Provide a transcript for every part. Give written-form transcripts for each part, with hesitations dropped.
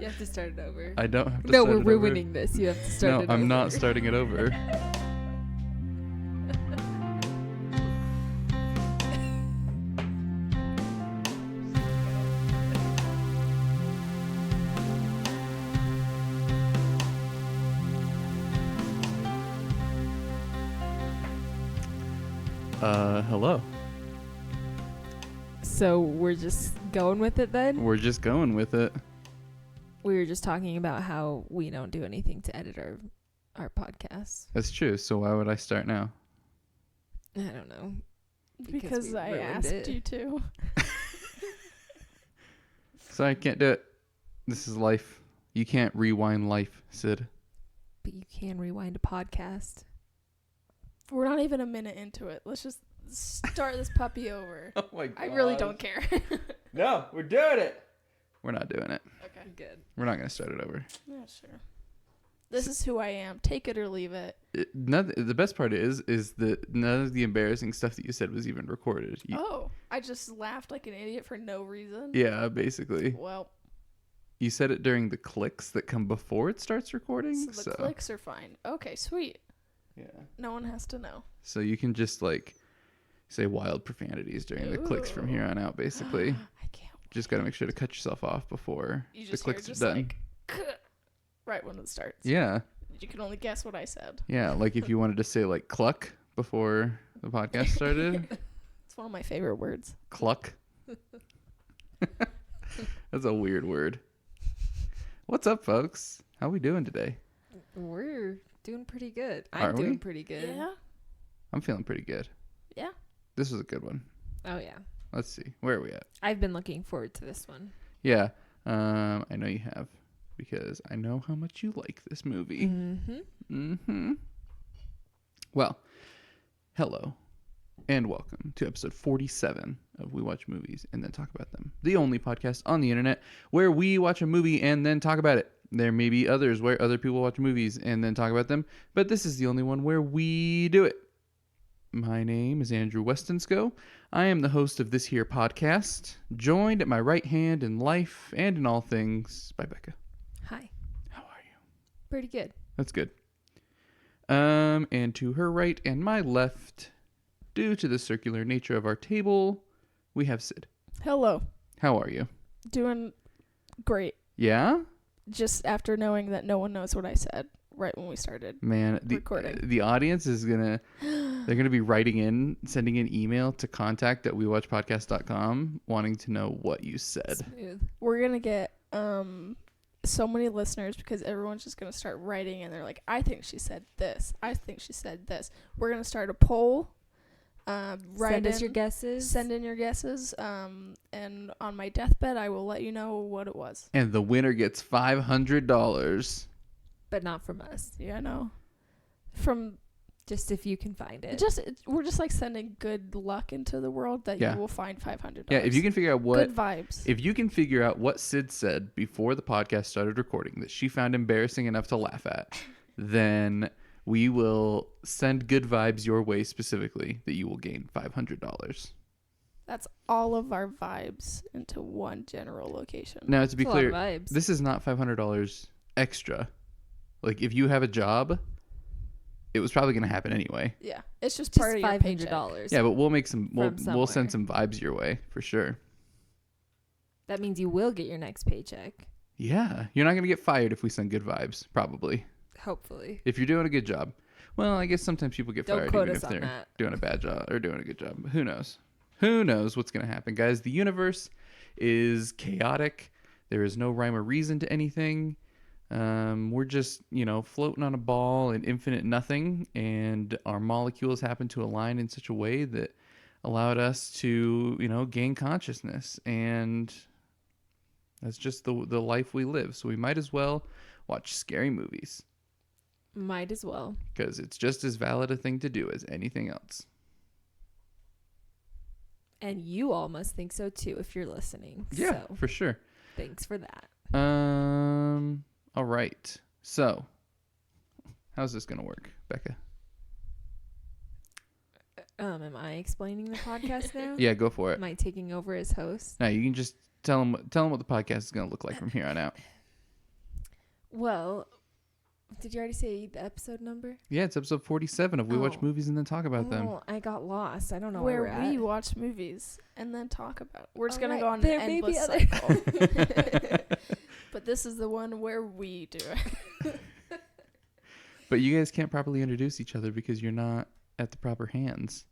You have to start it over. I don't have to No, start we're it over. ruining this. You have to start it over. No, I'm not starting it over. Hello. So we're just going with it then? We're just going with it. We were just talking about how we don't do anything to edit our podcasts. That's true. So why would I start now? I don't know. Because I asked you to. Sorry, I can't do it. This is life. You can't rewind life, Sid. But you can rewind a podcast. We're not even a minute into it. Let's just start this puppy over. Oh my god. I really don't care. No, we're doing it. We're not doing it. Okay. Good. We're not going to start it over. Yeah, sure. This is who I am. Take it or leave it. The best part is that none of the embarrassing stuff that you said was even recorded. I just laughed like an idiot for no reason. Yeah, basically. Well, you said it during the clicks that come before it starts recording. so the clicks are fine. Okay, sweet. Yeah. No one has to know. So you can just like say wild profanities during the clicks from here on out, basically. I can't. Just got to make sure to cut yourself off before You the just clicks hear are just done. like, right when it starts. Yeah. You can only guess what I said. Yeah, like if you wanted to say like cluck before the podcast started. It's one of my favorite words. Cluck. That's a weird word. What's up, folks? How we doing today? We're doing pretty good. Are I'm we? doing pretty good. Yeah. I'm feeling pretty good. Yeah. This was a good one. Oh, yeah. Let's see. Where are we at? I've been looking forward to this one. Yeah. I know you have because I know how much you like this movie. Mm-hmm. Mm-hmm. Well, hello and welcome to episode 47 of We Watch Movies and Then Talk About Them, the only podcast on the internet where we watch a movie and then talk about it. There may be others where other people watch movies and then talk about them, but this is the only one where we do it. My name is Andrew Westonsko. I am the host of this here podcast, joined at my right hand in life and in all things by Becca. Hi. How are you? Pretty good. That's good. And to her right and my left, due to the circular nature of our table, we have Sid. Hello. How are you? Doing great. Yeah? Just after knowing that no one knows what I said right when we started. Man, Recording. the audience is they're gonna be sending an email to contact@wewatchpodcast.com wanting to know what you said. Smooth. We're going to get so many listeners because everyone's just going to start writing and they're like, I think she said this. I think she said this. We're going to start a poll. Send us your guesses. Send in your guesses. And on my deathbed, I will let you know what it was. And the winner gets $500. But not from us. Yeah, no. From Just if you can find it. we're just like sending good luck into the world that Yeah. you will find $500. Yeah, if you can figure out good vibes. If you can figure out what Sid said before the podcast started recording that she found embarrassing enough to laugh at, then we will send good vibes your way specifically that you will gain $500. That's all of our vibes into one general location. Now, to be That's a lot of clear, vibes. this is not $500 extra. Like, if you have a job, it was probably going to happen anyway. Yeah, it's just Just part of your paycheck. $500. Yeah, but we'll make some. We'll somewhere. send some vibes your way for sure. That means you will get your next paycheck. Yeah, you're not going to get fired if we send good vibes. Probably. Hopefully. If you're doing a good job. Well, I guess sometimes people get Don't fired quote even us if on they're that. doing a bad job or doing a good job. Who knows? Who knows what's going to happen, guys? The universe is chaotic. There is no rhyme or reason to anything. We're just, floating on a ball in infinite nothing, and our molecules happen to align in such a way that allowed us to, gain consciousness. And that's just the life we live. So we might as well watch scary movies. Might as well. Because it's just as valid a thing to do as anything else. And you all must think so too if you're listening. Yeah, So, for sure. thanks for that. All right. So, how's this going to work, Becca? Am I explaining the podcast now? Yeah, go for it. Am I taking over as host? No, you can just tell them what the podcast is going to look like from here on out. Well, did you already say the episode number? Yeah, it's episode 47 of We Watch Oh. Movies and Then Talk About Them. Oh, I got lost. I don't know where Where we're we at. watch movies and then talk about. We're just All gonna right, go on there an may be endless other- cycle. But this is the one where we do it. But you guys can't properly introduce each other because you're not at the proper hands.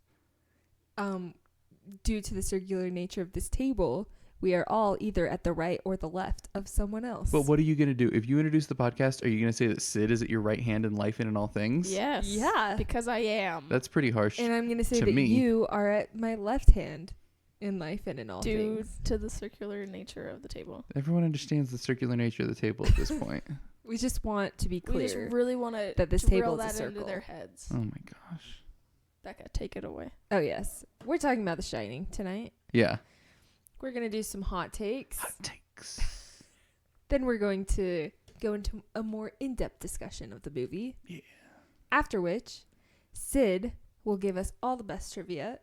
Due to the circular nature of this table, we are all either at the right or the left of someone else. But what are you going to do? If you introduce the podcast, are you going to say that Sid is at your right hand in life and in all things? Yes. Yeah. Because I am. That's pretty harsh. And I'm going to say to that me. you are at my left hand in life and in all due things. to the circular nature of the table. Everyone understands the circular nature of the table at this point. We just want to be We clear. just really want to that this drill table is a that into circle. their heads. Oh my gosh. Becca, take it away. Oh, yes. We're talking about The Shining tonight. Yeah. We're going to do some hot takes. Hot takes. Then we're going to go into a more in-depth discussion of the movie. Yeah. After which, Sid will give us all the best trivia.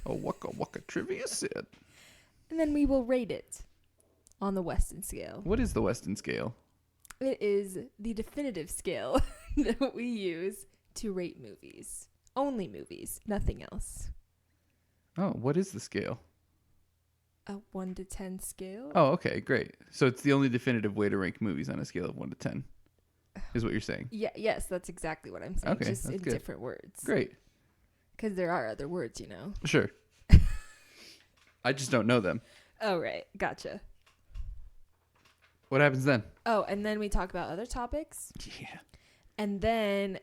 A waka waka trivia Sid. And then we will rate it on the Weston scale. What is the Weston scale? It is the definitive scale that we use to rate movies. Only movies, nothing else. Oh, what is the scale? A 1 to 10 scale? Oh, okay, great. So it's the only definitive way to rank movies on a scale of 1 to 10, is what you're saying. Yeah, yes, that's exactly what I'm saying. Okay, just that's in good. different words. Great. Because there are other words, you know. Sure. I just don't know them. Oh, right. Gotcha. What happens then? Oh, and then we talk about other topics. Yeah. And then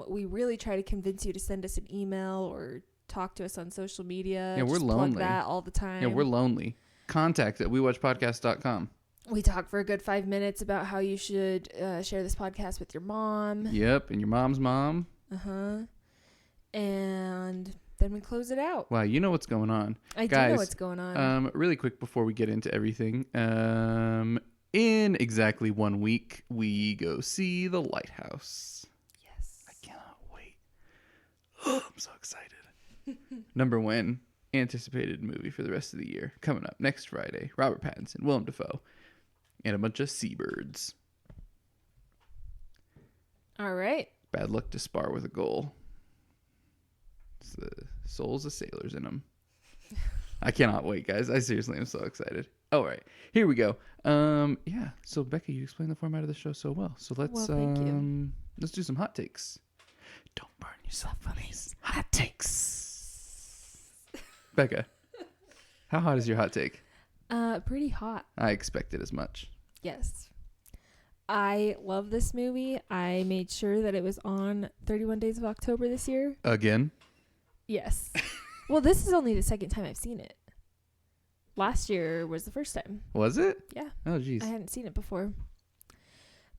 we really try to convince you to send us an email or talk to us on social media. Yeah, we're Just lonely. Plug that all the time. Yeah, we're lonely. Contact at wewatchpodcast.com. We talk for a good 5 minutes about how you should share this podcast with your mom. Yep, and your mom's mom. Uh-huh. And then we close it out. Wow, you know what's going on. I do Guys, know what's going on. Really quick before we get into everything. In exactly 1 week, we go see The Lighthouse. Yes. I cannot wait. I'm so excited. Number 1 anticipated movie for the rest of the year. Coming up next Friday. Robert Pattinson, Willem Dafoe, and a bunch of seabirds. All right. Bad luck to spar with a goal. It's the souls of sailors in them. I cannot wait, guys. I seriously am so excited. All right, here we go. Yeah. So Becca, you explained the format of the show so well. So let's Well, thank you. let's do some hot takes. Don't burn yourself on these hot takes. Becca, how hot is your hot take? Pretty hot. I expected as much. Yes. I love this movie. I made sure that it was on 31 Days of October this year. Again? Yes. Well, this is only the second time I've seen it. Last year was the first time. Was it? Yeah. Oh, geez. I hadn't seen it before.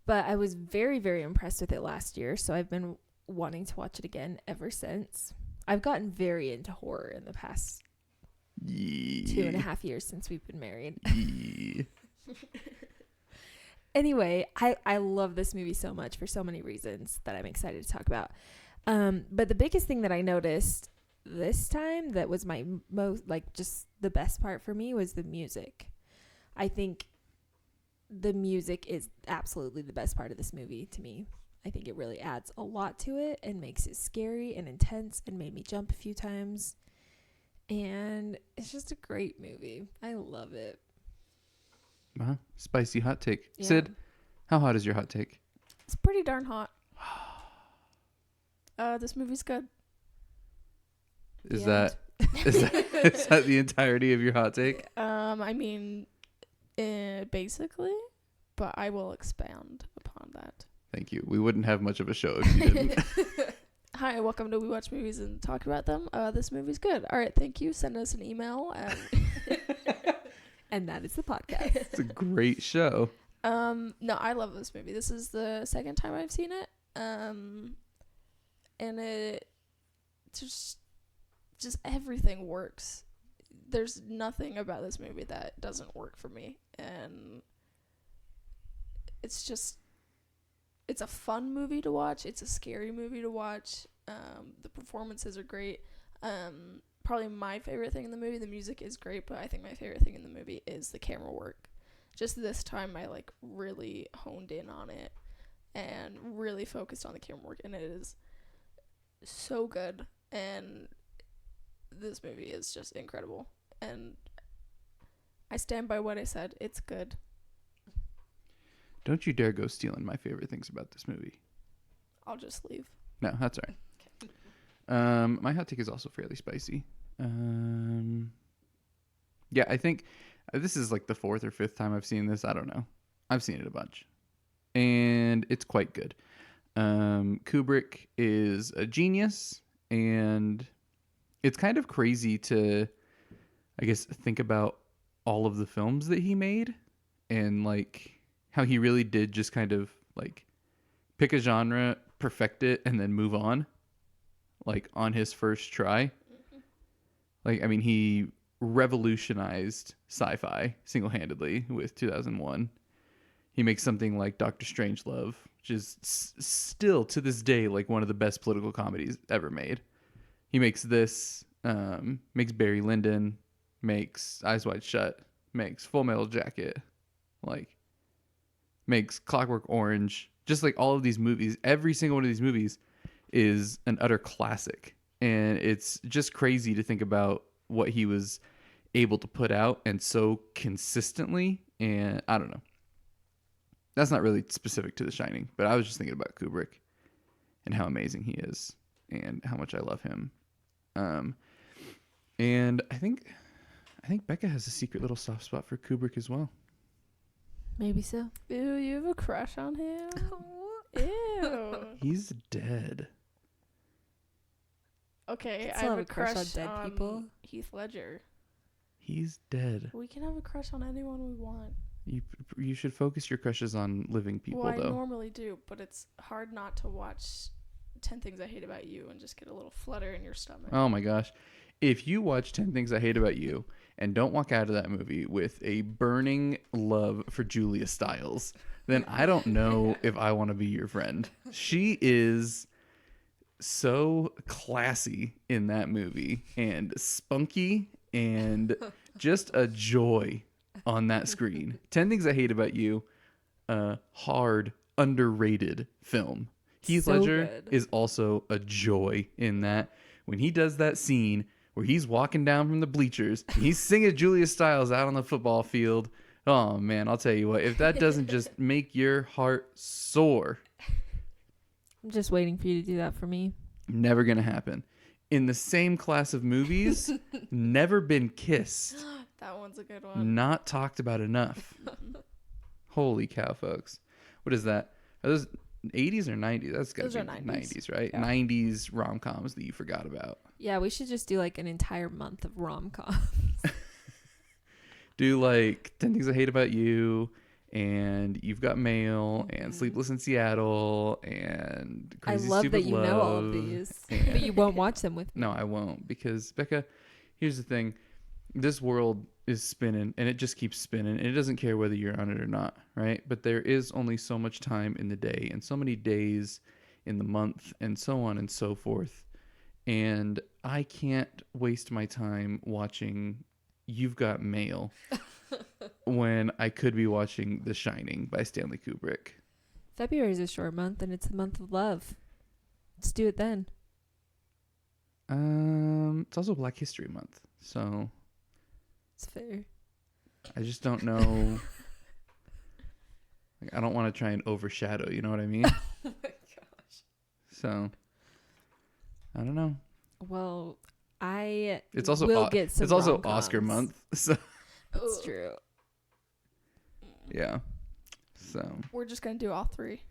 But I was very, very impressed with it last year, so I've been wanting to watch it again ever since. I've gotten very into horror in the past Yeah. 2.5 years since we've been married. Yeah. Anyway, I love this movie so much for so many reasons that I'm excited to talk about. But the biggest thing that I noticed this time that was my most, like, just the best part for me was the music. I think the music is absolutely the best part of this movie to me. I think it really adds a lot to it and makes it scary and intense and made me jump a few times. And it's just a great movie. I love it. Spicy hot take. Yeah. Sid, how hot is your hot take? It's pretty darn hot. This movie's good. Is The that is that the entirety of your hot take? I mean, basically, but I will expand upon that. Thank you. We wouldn't have much of a show if you didn't. Hi, welcome to We Watch Movies and Talk About Them. This movie's good. All right, thank you. Send us an email. And that is the podcast. It's a great show. No, I love this movie. This is the second time I've seen it. And it just everything works. There's nothing about this movie that doesn't work for me. And it's a fun movie to watch. It's a scary movie to watch. The performances are great. Probably my favorite thing in the movie, the music is great, but I think my favorite thing in the movie is the camera work. just this time I like really honed in on it and really focused on the camera work, and it is so good. And this movie is just incredible, and I stand by what I said. It's good. Don't you dare go stealing my favorite things about this movie. I'll just leave. No, that's all right. My hot take is also fairly spicy. Yeah, I think this is like the 4th or 5th time I've seen this. I don't know. I've seen it a bunch, and it's quite good. Kubrick is a genius, and it's kind of crazy to, I guess, think about all of the films that he made, and like how he really did just kind of like pick a genre, perfect it, and then move on, like on his first try. Like, I mean, he revolutionized sci-fi single-handedly with 2001. He makes something like Doctor Strangelove, which is still to this day like one of the best political comedies ever made. He makes this, makes Barry Lyndon, makes Eyes Wide Shut, makes Full Metal Jacket, like makes Clockwork Orange. Just like all of these movies, every single one of these movies is an utter classic. And it's just crazy to think about what he was able to put out and so consistently. And I don't know. That's not really specific to The Shining, but I was just thinking about Kubrick and how amazing he is and how much I love him. And I think Becca has a secret little soft spot for Kubrick as well. Maybe so. Ew, you have a crush on him? Ew. He's dead. Okay, Can I still have a crush on dead people. Heath Ledger. He's dead. We can have a crush on anyone we want. You should focus your crushes on living people, well, I though. normally do, but it's hard not to watch 10 Things I Hate About You and just get a little flutter in your stomach. Oh my gosh. If you watch 10 Things I Hate About You and don't walk out of that movie with a burning love for Julia Stiles, then I don't know if I want to be your friend. She is so classy in that movie and spunky and just a joy on that screen. 10 Things I Hate About You, hard, underrated film. Heath So Ledger good. is also a joy in that. When he does that scene where he's walking down from the bleachers and he's singing Julia Stiles out on the football field, oh man, I'll tell you what, if that doesn't just make your heart soar, I'm just waiting for you to do that for me. never gonna happen. In the same class of movies, Never Been Kissed, That one's a good one. not talked about enough. Holy cow, folks. What is that? Are those 80s or 90s? That's gotta Those be are 90s. 90s, right? Yeah. 90s rom-coms that you forgot about. Yeah, we should just do like an entire month of rom-com. Do like 10 Things I Hate About You, and You've Got Mail, and Sleepless in Seattle, and Crazy I love Stupid that you know all of Love, these, and- but you won't watch them with me. No, I won't, because Becca, here's the thing. This world is spinning, and it just keeps spinning, and it doesn't care whether you're on it or not, right? But there is only so much time in the day, and so many days in the month, and so on and so forth. And I can't waste my time watching You've Got Mail when I could be watching The Shining by Stanley Kubrick. February is a short month, and it's the month of love. Let's do it then. It's also Black History Month, so It's fair. I just don't know. Like, I don't want to try and overshadow, you know what I mean? Oh my gosh. So I don't know. Well, I It's also will get some it's also rom-coms. Oscar month, so That's Ugh. true. yeah. So We're just going to do all three.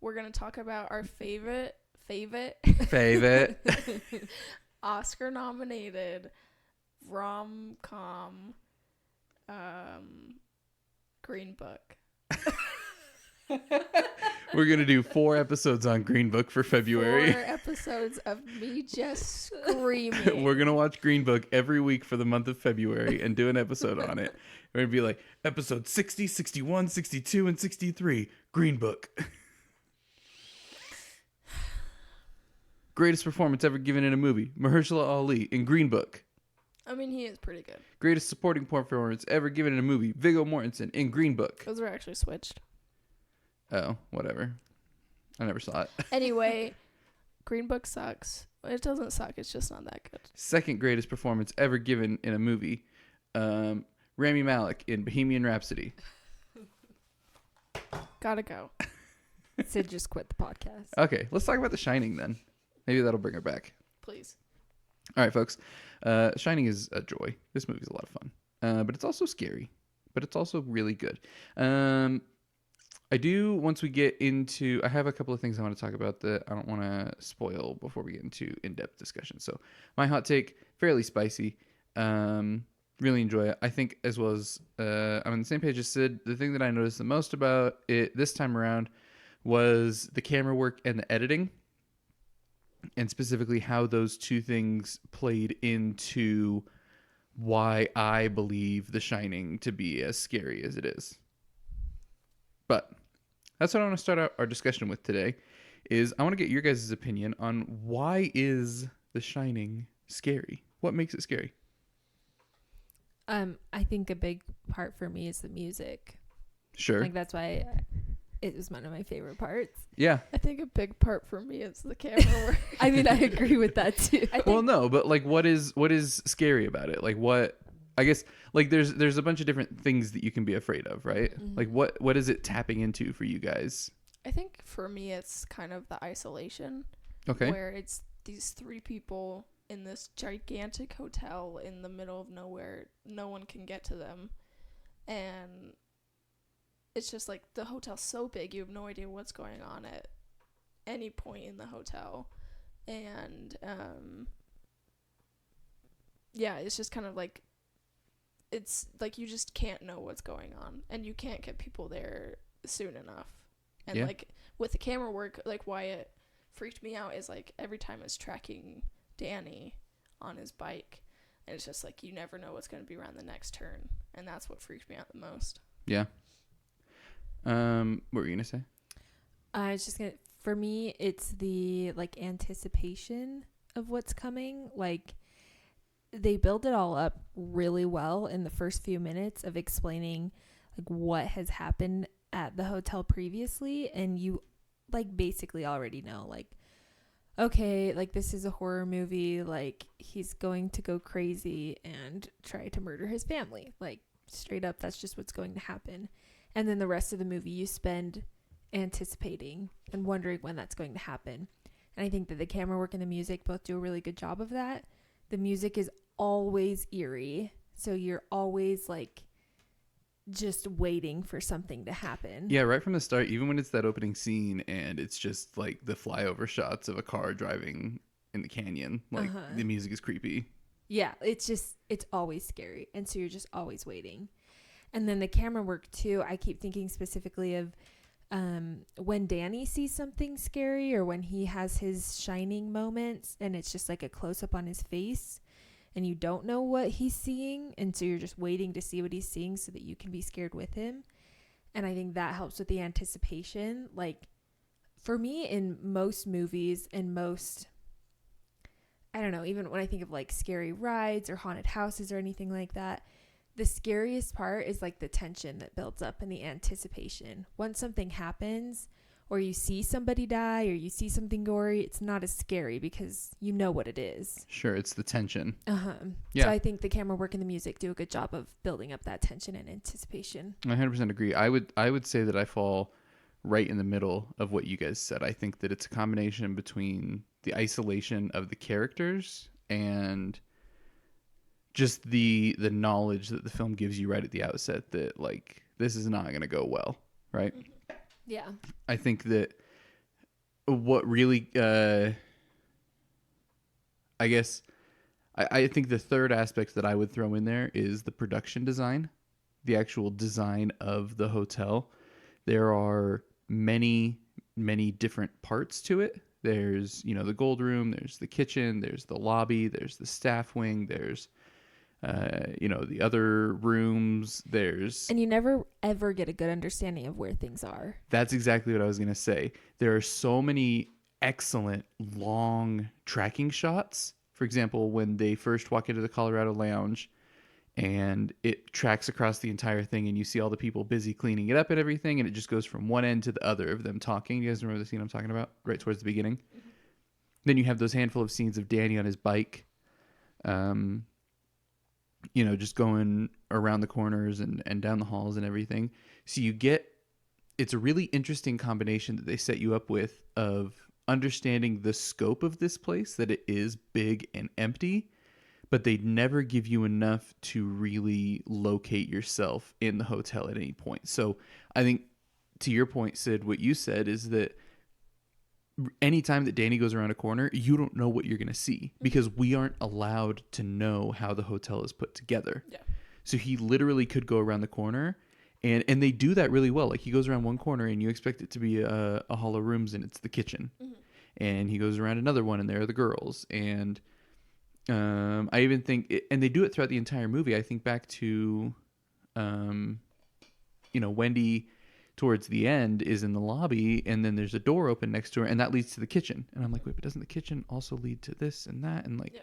We're going to talk about our favorite favorite. Oscar nominated rom-com Green Book. We're gonna do 4 episodes on Green Book for February. 4 episodes of me just screaming. We're gonna watch Green Book every week for the month of February and do an episode on it. We're gonna be like episode 60, 61, 62, and 63. Green Book. Greatest performance ever given in a movie. Mahershala Ali in Green Book. I mean, he is pretty good. Greatest supporting performance ever given in a movie. Viggo Mortensen in Green Book. Those were actually switched. Oh, whatever. I never saw it. Anyway, Green Book sucks. It doesn't suck. It's just not that good. Second greatest performance ever given in a movie. Rami Malek in Bohemian Rhapsody. Gotta go. Sid just quit the podcast. Okay, let's talk about The Shining then. Maybe that'll bring her back. Please. All right, folks. Shining is a joy. This movie's a lot of fun. But it's also scary. But it's also really good. I do, once we get into... I have a couple of things I want to talk about that I don't want to spoil before we get into in-depth discussion. So, my hot take, fairly spicy. Really enjoy it. I think, as well as... I'm on the same page as Sid. The thing that I noticed the most about it this time around was the camera work and the editing. And specifically how those two things played into why I believe The Shining to be as scary as it is. But that's what I want to start out our discussion with today, is I want to get your guys' opinion on why is The Shining scary? What makes it scary? I think a big part for me is the music. Sure. Like that's why it was one of my favorite parts. Yeah. I think a big part for me is the camera work. I mean, I agree with that too. Well, no, but like what is scary about it? Like what, I guess, like there's a bunch of different things that you can be afraid of, right? Mm-hmm. Like what is it tapping into for you guys? I think for me, it's kind of the isolation. Okay. Where it's these three people in this gigantic hotel in the middle of nowhere. No one can get to them. And it's just like the hotel's so big, you have no idea what's going on at any point in the hotel. And yeah, it's just kind of like, it's like you just can't know what's going on, and you can't get people there soon enough. And Yeah. like with the camera work, like why it freaked me out is like every time it's tracking Danny on his bike, and it's just like you never know what's going to be around the next turn, and that's what freaked me out the most. Yeah. What were you gonna say? I was just gonna, for me, it's the like anticipation of what's coming. Like they build it all up really well in the first few minutes of explaining like what has happened at the hotel previously, and you like basically already know like, okay, like this is a horror movie, like he's going to go crazy and try to murder his family, like straight up, that's just what's going to happen. And then the rest of the movie you spend anticipating and wondering when that's going to happen. And I think that the camera work and the music both do a really good job of that. The music is always eerie, so you're always like just waiting for something to happen. Yeah, right from the start, even when it's that opening scene and it's just like the flyover shots of a car driving in the canyon, like the music is creepy. Yeah, it's always scary, and so you're just always waiting. And then the camera work too, I keep thinking specifically of when Danny sees something scary, or when he has his shining moments and it's just like a close-up on his face and you don't know what he's seeing, and so you're just waiting to see what he's seeing so that you can be scared with him. And I think that helps with the anticipation. Like for me, in most movies and most, I don't know, even when I think of like scary rides or haunted houses or anything like that, the scariest part is like the tension that builds up and the anticipation. Once something happens, or you see somebody die, or you see something gory, it's not as scary because you know what it is. Sure, it's the tension. Yeah. So I think the camera work and the music do a good job of building up that tension and anticipation. I 100% agree. I would say that I fall right in the middle of what you guys said. I think that it's a combination between the isolation of the characters and just the knowledge that the film gives you right at the outset that like this is not going to go well, right? Yeah. I think that what really I guess I think the third aspect that I would throw in there is the production design, the actual design of the hotel. There are many different parts to it. There's, the gold room, there's the kitchen, there's the lobby, there's the staff wing, there's the other rooms, and you never ever get a good understanding of where things are. That's exactly what I was going to say. There are so many excellent long tracking shots For example, when they first walk into the Colorado Lounge and it tracks across the entire thing and you see all the people busy cleaning it up and everything, and it just goes from one end to the other of them talking. You guys remember the scene I'm talking about? Right towards the beginning. Mm-hmm. Then you have those handful of scenes of Danny on his bike, just going around the corners and down the halls and everything. So it's a really interesting combination that they set you up with of understanding the scope of this place, that it is big and empty, but they never give you enough to really locate yourself in the hotel at any point. So I think, to your point, Sid, what you said is that anytime that Danny goes around a corner, you don't know what you're going to see because we aren't allowed to know how the hotel is put together. Yeah. So he literally could go around the corner, and they do that really well. Like, he goes around one corner and you expect it to be a hall of rooms, and it's the kitchen. Mm-hmm. And he goes around another one and there are the girls. And I even think, and they do it throughout the entire movie. I think back to, Wendy towards the end is in the lobby, and then there's a door open next to her, and that leads to the kitchen. And I'm like, wait, but doesn't the kitchen also lead to this and that? And like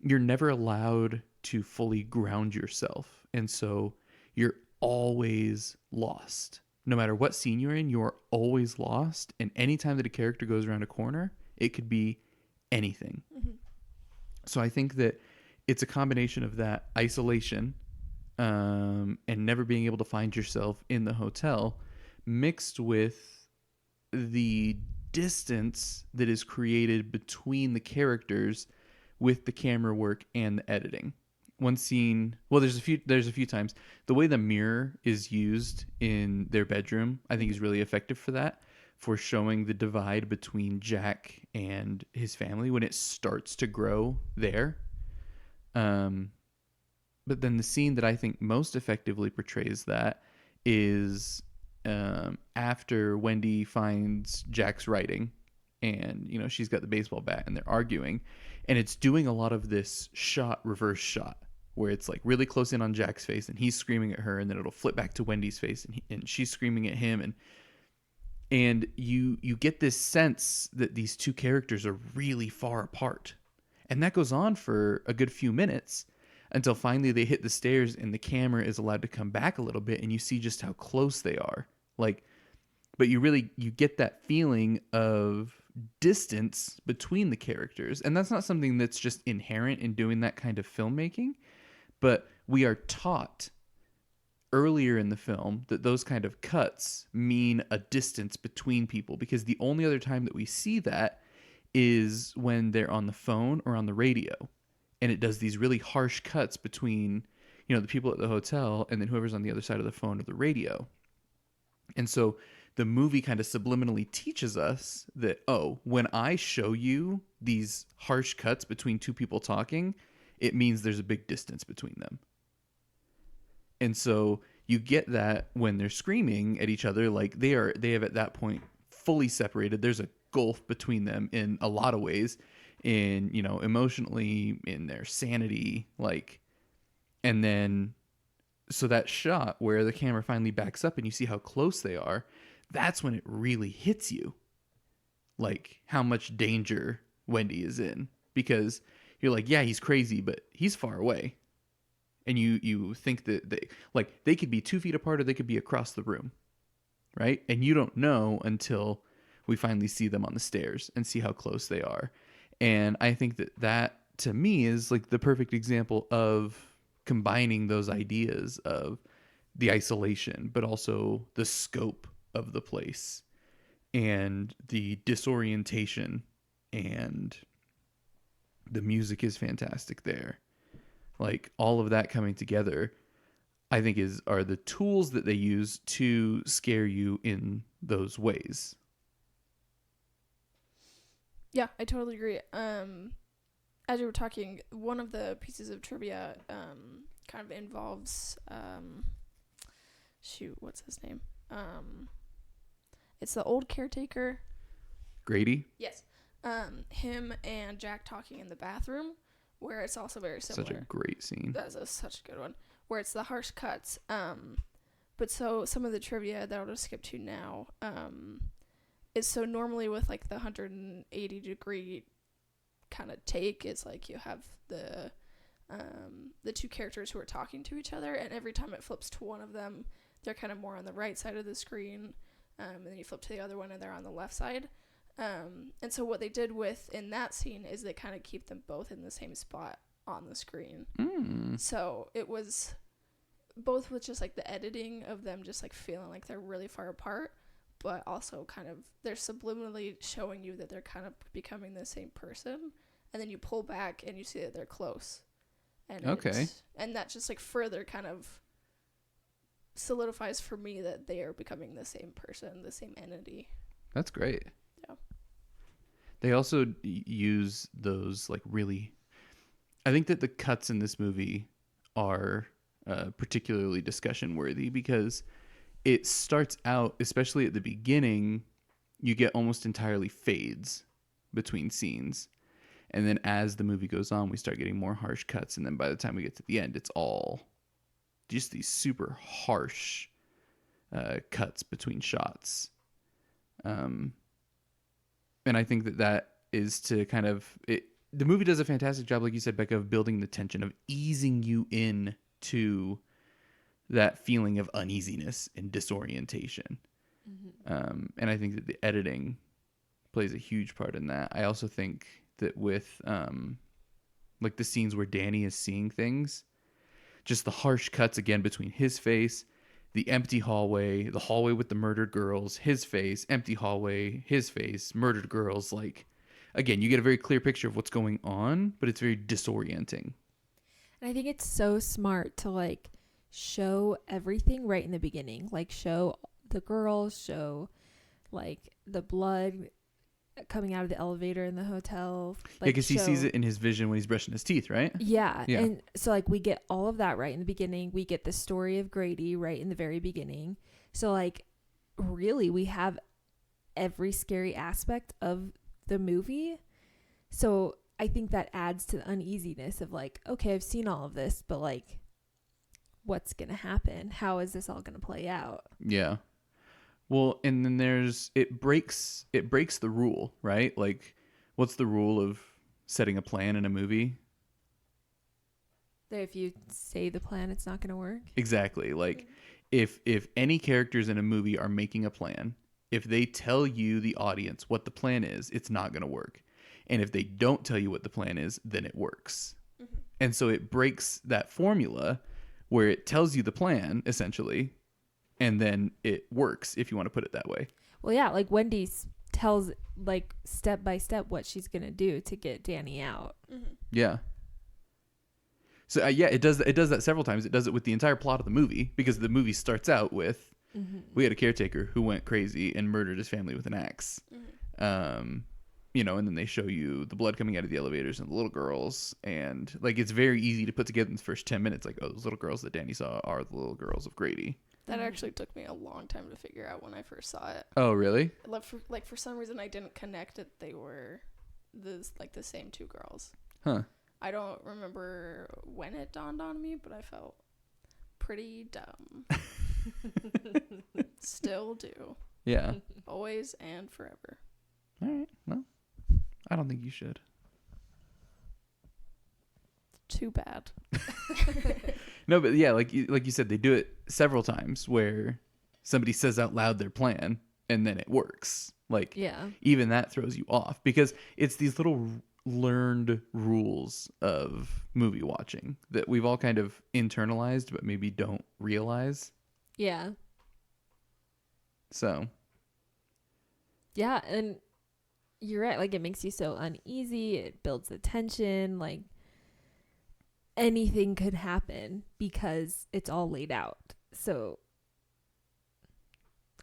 you're never allowed to fully ground yourself. And so you're always lost. No matter what scene you're in, you're always lost. And anytime that a character goes around a corner, it could be anything. Mm-hmm. So I think that it's a combination of that isolation and never being able to find yourself in the hotel, mixed with the distance that is created between the characters with the camera work and the editing. One scene, well, there's a few times, the way the mirror is used in their bedroom, I think is really effective for that, for showing the divide between Jack and his family when it starts to grow there. But then the scene that I think most effectively portrays that is after Wendy finds Jack's writing, and she's got the baseball bat and they're arguing, and it's doing a lot of this reverse shot where it's like really close in on Jack's face and he's screaming at her, and then it'll flip back to Wendy's face and she's screaming at him, and you get this sense that these two characters are really far apart, and that goes on for a good few minutes until finally they hit the stairs and the camera is allowed to come back a little bit and you see just how close they are. But you get that feeling of distance between the characters. And that's not something that's just inherent in doing that kind of filmmaking, but we are taught earlier in the film that those kind of cuts mean a distance between people, because the only other time that we see that is when they're on the phone or on the radio. And it does these really harsh cuts between, the people at the hotel and then whoever's on the other side of the phone or the radio. And so the movie kind of subliminally teaches us that, when I show you these harsh cuts between two people talking, it means there's a big distance between them. And so you get that when they're screaming at each other, like they have at that point fully separated. There's a gulf between them in a lot of ways, in emotionally, in their sanity, and then so that shot where the camera finally backs up and you see how close they are, that's when it really hits you, like how much danger Wendy is in, because you're like, yeah, he's crazy, but he's far away, and you think that they could be 2 feet apart or they could be across the room, right? And you don't know until we finally see them on the stairs and see how close they are. And I think that to me is like the perfect example of combining those ideas of the isolation, but also the scope of the place and the disorientation, and the music is fantastic there. Like all of that coming together, I think are the tools that they use to scare you in those ways. Yeah, I totally agree. As you were talking, one of the pieces of trivia kind of involves what's his name? It's the old caretaker. Grady? Yes. Him and Jack talking in the bathroom, where it's also very similar. Such a great scene. That's such a good one. Where it's the harsh cuts. But so some of the trivia that I'll just skip to now is so normally with like the 180-degree kind of take is like you have the two characters who are talking to each other, and every time it flips to one of them, they're kind of more on the right side of the screen, and then you flip to the other one and they're on the left side. And so what they did in that scene is they kind of keep them both in the same spot on the screen. So it was both with just like the editing of them just like feeling like they're really far apart, but also kind of they're subliminally showing you that they're kind of becoming the same person, and then you pull back and you see that they're close. And and that just like further kind of solidifies for me that they are becoming the same person, the same entity. That's great. Yeah. They also use those like really, I think that the cuts in this movie are particularly discussion worthy because it starts out, especially at the beginning, you get almost entirely fades between scenes. And then as the movie goes on, we start getting more harsh cuts. And then by the time we get to the end, it's all just these super harsh cuts between shots. And I think that is to kind of... the movie does a fantastic job, like you said, Becca, of building the tension, of easing you in to that feeling of uneasiness and disorientation. And I think that the editing plays a huge part in that. I also think that with like the scenes where Danny is seeing things, just the harsh cuts again between his face, the empty hallway, the hallway with the murdered girls, his face, empty hallway, his face, murdered girls. Like, again, you get a very clear picture of what's going on, but it's very disorienting. And I think it's so smart to like show everything right in the beginning, like show the girls, show like the blood coming out of the elevator in the hotel. Like, because he sees it in his vision when he's brushing his teeth, right? Yeah. And so like we get all of that right in the beginning. We get the story of Grady right in the very beginning. So like really we have every scary aspect of the movie. So I think that adds to the uneasiness of like, okay, I've seen all of this, but like what's going to happen? How is this all going to play out? Yeah. Well, and then it breaks the rule, right? Like, what's the rule of setting a plan in a movie? That if you say the plan, it's not going to work. Exactly. Like, if any characters in a movie are making a plan, if they tell you, the audience, what the plan is, it's not going to work. And if they don't tell you what the plan is, then it works. And so it breaks that formula where it tells you the plan, essentially, and then it works, if you want to put it that way. Well, yeah, like Wendy tells like step by step what she's going to do to get Danny out. Yeah. So it does that several times. It does it with the entire plot of the movie, because the movie starts out with we had a caretaker who went crazy and murdered his family with an axe. You know, and then they show you the blood coming out of the elevators and the little girls, and like it's very easy to put together in the first 10 minutes, like, oh, those little girls that Danny saw are the little girls of Grady. That actually took me a long time to figure out when I first saw it. Oh, really? For some reason I didn't connect that they were the same two girls. Huh. I don't remember when it dawned on me, but I felt pretty dumb. Still do. Yeah. Always and forever. All right. Well, I don't think you should. Too bad. No, but yeah, like you said, they do it several times where somebody says out loud their plan and then it works. Like, even that throws you off, because it's these little learned rules of movie watching that we've all kind of internalized but maybe don't realize. Yeah. So. Yeah, and you're right. Like, it makes you so uneasy. It builds the tension. Like, anything could happen because it's all laid out. So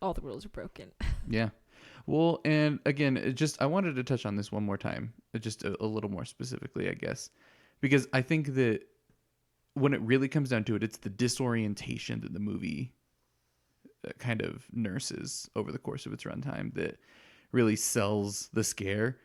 all the rules are broken. Yeah. Well, and again, I wanted to touch on this one more time, just a little more specifically, I guess, because I think that when it really comes down to it, it's the disorientation that the movie kind of nurses over the course of its runtime that really sells the scare.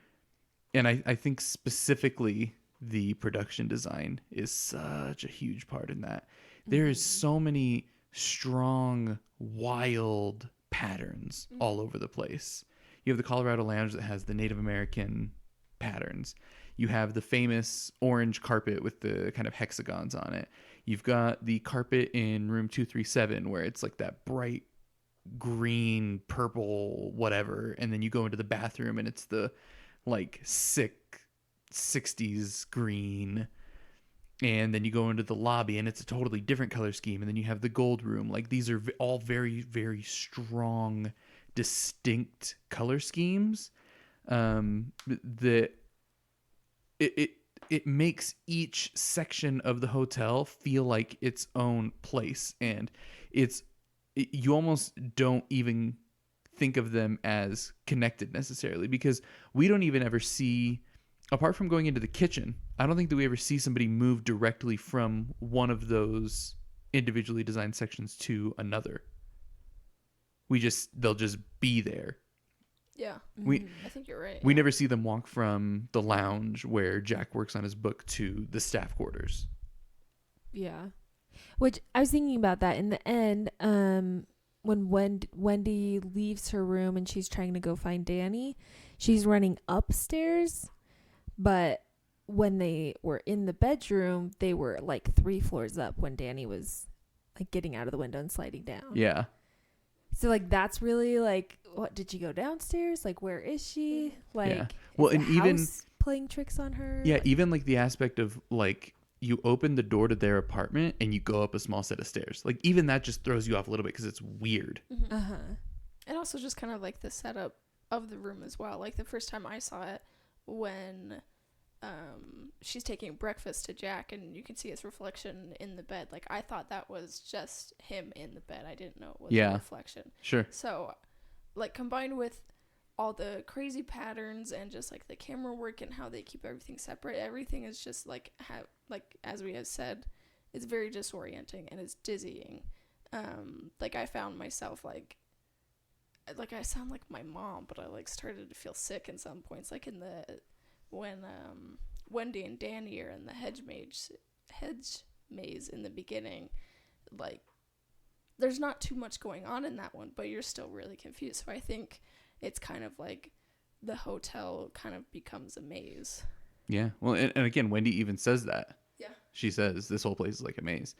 And I think specifically the production design is such a huge part in that. There is so many strong, wild patterns all over the place. You have the Colorado Lounge that has the Native American patterns. You have the famous orange carpet with the kind of hexagons on it. You've got the carpet in room 237 where it's like that bright green, purple, whatever. And then you go into the bathroom and it's the like sick 60s green. And then you go into the lobby and it's a totally different color scheme. And then you have the gold room. Like these are all very, very strong, distinct color schemes. That it makes each section of the hotel feel like its own place, and you almost don't even think of them as connected necessarily, because we don't even ever see, apart from going into the kitchen, I don't think that we ever see somebody move directly from one of those individually designed sections to another. They'll just be there. Yeah. We I think you're right. We never see them walk from the lounge where Jack works on his book to the staff quarters. Yeah. Which I was thinking about that in the end, when Wendy leaves her room and she's trying to go find Danny, she's running upstairs, but when they were in the bedroom, they were like 3 floors up when Danny was like getting out of the window and sliding down. Yeah. So like that's really like, what, did she go downstairs? Like where is she? Like, Yeah. Well, is and the even house playing tricks on her? Yeah, Like, even like the aspect of like you open the door to their apartment and you go up a small set of stairs. Like even that just throws you off a little bit because it's weird. Mm-hmm. uh-huh. And also just kind of like the setup of the room as well. Like the first time I saw it, when she's taking breakfast to Jack and you can see his reflection in the bed. Like I thought that was just him in the bed. I didn't know it was a reflection. Sure. So like combined with all the crazy patterns and just like the camera work and how they keep everything separate, everything is just like as we have said, it's very disorienting and it's dizzying. Like I found myself like I sound like my mom, but I like started to feel sick in some points, like when Wendy and Danny are in the hedge maze in the beginning. Like there's not too much going on in that one, but you're still really confused. So I think it's kind of like the hotel kind of becomes a maze. Yeah. Well, and again, Wendy even says that. Yeah. She says this whole place is like a maze.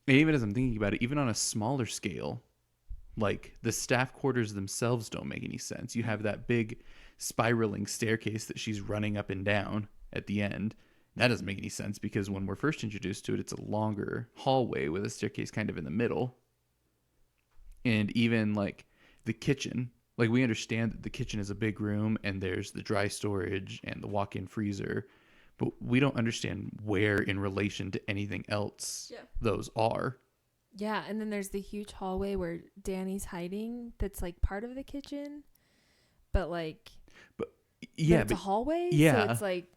And even as I'm thinking about it, even on a smaller scale, like the staff quarters themselves don't make any sense. You have that big spiraling staircase that she's running up and down at the end. That doesn't make any sense because when we're first introduced to it, it's a longer hallway with a staircase kind of in the middle. And even like the kitchen, like we understand that the kitchen is a big room and there's the dry storage and the walk-in freezer, but we don't understand where in relation to anything else those are. Yeah, and then there's the huge hallway where Danny's hiding that's like part of the kitchen, but it's a hallway. Yeah, so it's like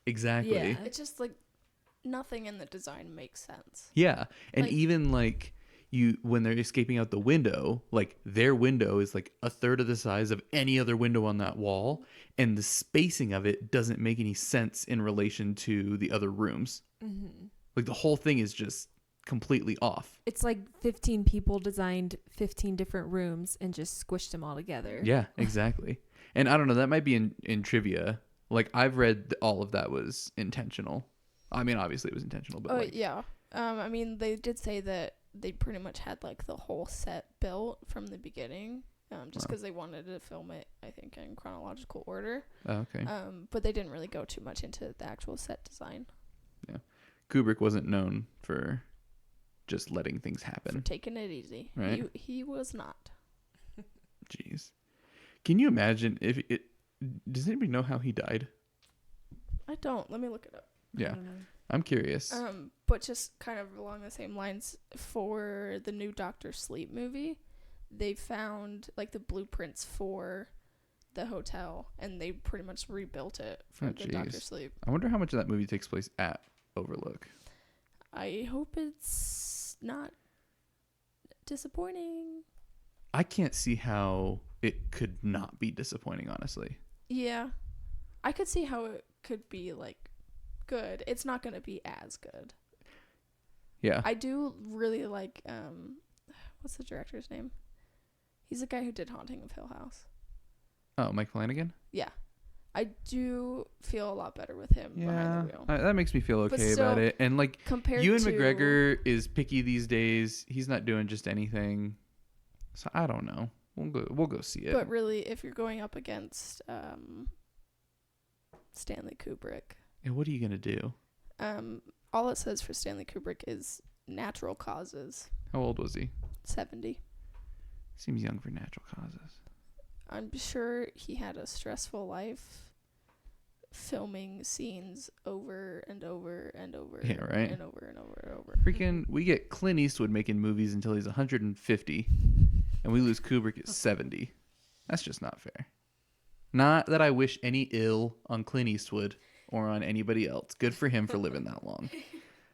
exactly. Yeah. It's just like nothing in the design makes sense. Yeah, and Like, even like when they're escaping out the window, like their window is like a third of the size of any other window on that wall, and the spacing of it doesn't make any sense in relation to the other rooms. Mm-hmm. Like the whole thing is just completely off. It's like 15 people designed 15 different rooms and just squished them all together. Yeah, exactly. And I don't know, that might be in trivia. Like I've read all of that was intentional. I mean, obviously it was intentional, but yeah. I mean, they did say that they pretty much had like the whole set built from the beginning, just because they wanted to film it, I think, in chronological order. Oh, okay. But they didn't really go too much into the actual set design. Yeah. Kubrick wasn't known for just letting things happen. For taking it easy. Right? He was not. Jeez. Can you imagine if it... Does anybody know how he died? I don't. Let me look it up. Yeah. I don't know. I'm curious. But just kind of along the same lines, for the new Dr. Sleep movie, they found like the blueprints for the hotel and they pretty much rebuilt it for the Dr. Sleep. I wonder how much of that movie takes place at Overlook. I hope it's not disappointing. I can't see how it could not be disappointing, honestly. Yeah. I could see how it could be like good. It's not going to be as good. Yeah. I do really like what's the director's name? He's the guy who did Haunting of Hill House. Oh, Mike Flanagan? Yeah. I do feel a lot better with him behind the wheel. That makes me feel okay still, about it. And like compared Ewan to McGregor is picky these days. He's not doing just anything. So I don't know. We'll go see it. But really, if you're going up against Stanley Kubrick, and what are you gonna do? all it says for Stanley Kubrick is natural causes. How old was he? 70. Seems young for natural causes. I'm sure he had a stressful life filming scenes over and over and over Yeah, right. and over and over and over. Freaking, we get Clint Eastwood making movies until he's 150, and we lose Kubrick at 70. That's just not fair. Not that I wish any ill on Clint Eastwood or on anybody else. Good for him for living that long.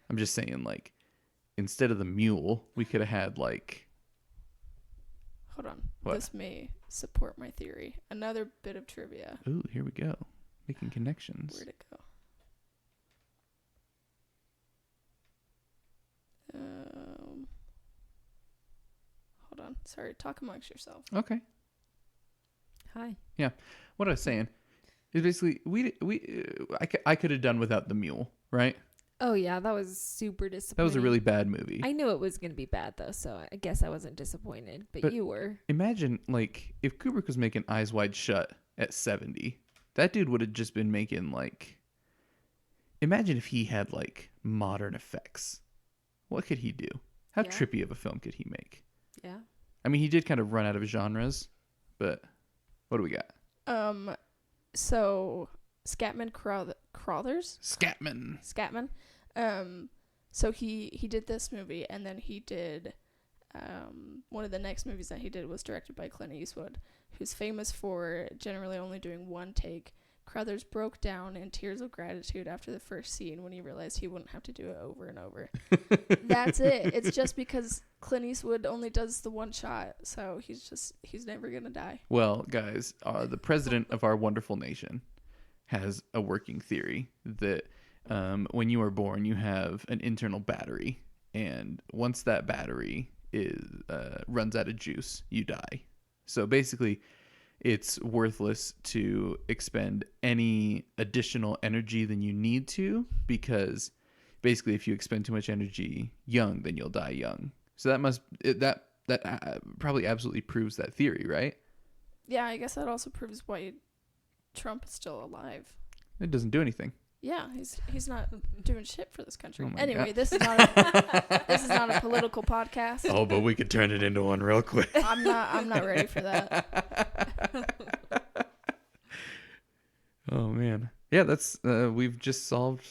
I'm just saying, like, instead of the mule, we could have had, like... Hold on. What? This may support my theory. Another bit of trivia. Ooh, here we go. Making connections. Where'd it go? Hold on. Sorry. Talk amongst yourself. Okay. Hi. What I was saying is basically, I could have done without the mule, right? Oh yeah, that was super disappointing. That was a really bad movie. I knew it was going to be bad though, so I guess I wasn't disappointed, but you were. Imagine, like, if Kubrick was making Eyes Wide Shut at 70, that dude would have just been making, like... Imagine if he had, like, modern effects. What could he do? How Yeah. trippy of a film could he make? Yeah. I mean, he did kind of run out of genres, but what do we got? So Scatman Crothers? Scatman. So he did this movie, and then he did one of the next movies that he did was directed by Clint Eastwood, who's famous for generally only doing one take. Crothers broke down in tears of gratitude after the first scene when he realized he wouldn't have to do it over and over. That's it. It's just because Clint Eastwood only does the one shot, so he's never gonna die. Well, guys, the president of our wonderful nation has a working theory that when you are born, you have an internal battery, and once that battery runs out of juice, you die. So basically, it's worthless to expend any additional energy than you need to, because basically, if you expend too much energy young, then you'll die young. So that probably absolutely proves that theory, right? Yeah, I guess that also proves why Trump is still alive. It doesn't do anything. Yeah, he's not doing shit for this country. Oh my Anyway, God. this is not a political podcast. Oh, but we could turn it into one real quick. I'm not ready for that. Oh man, yeah, that's we've just solved.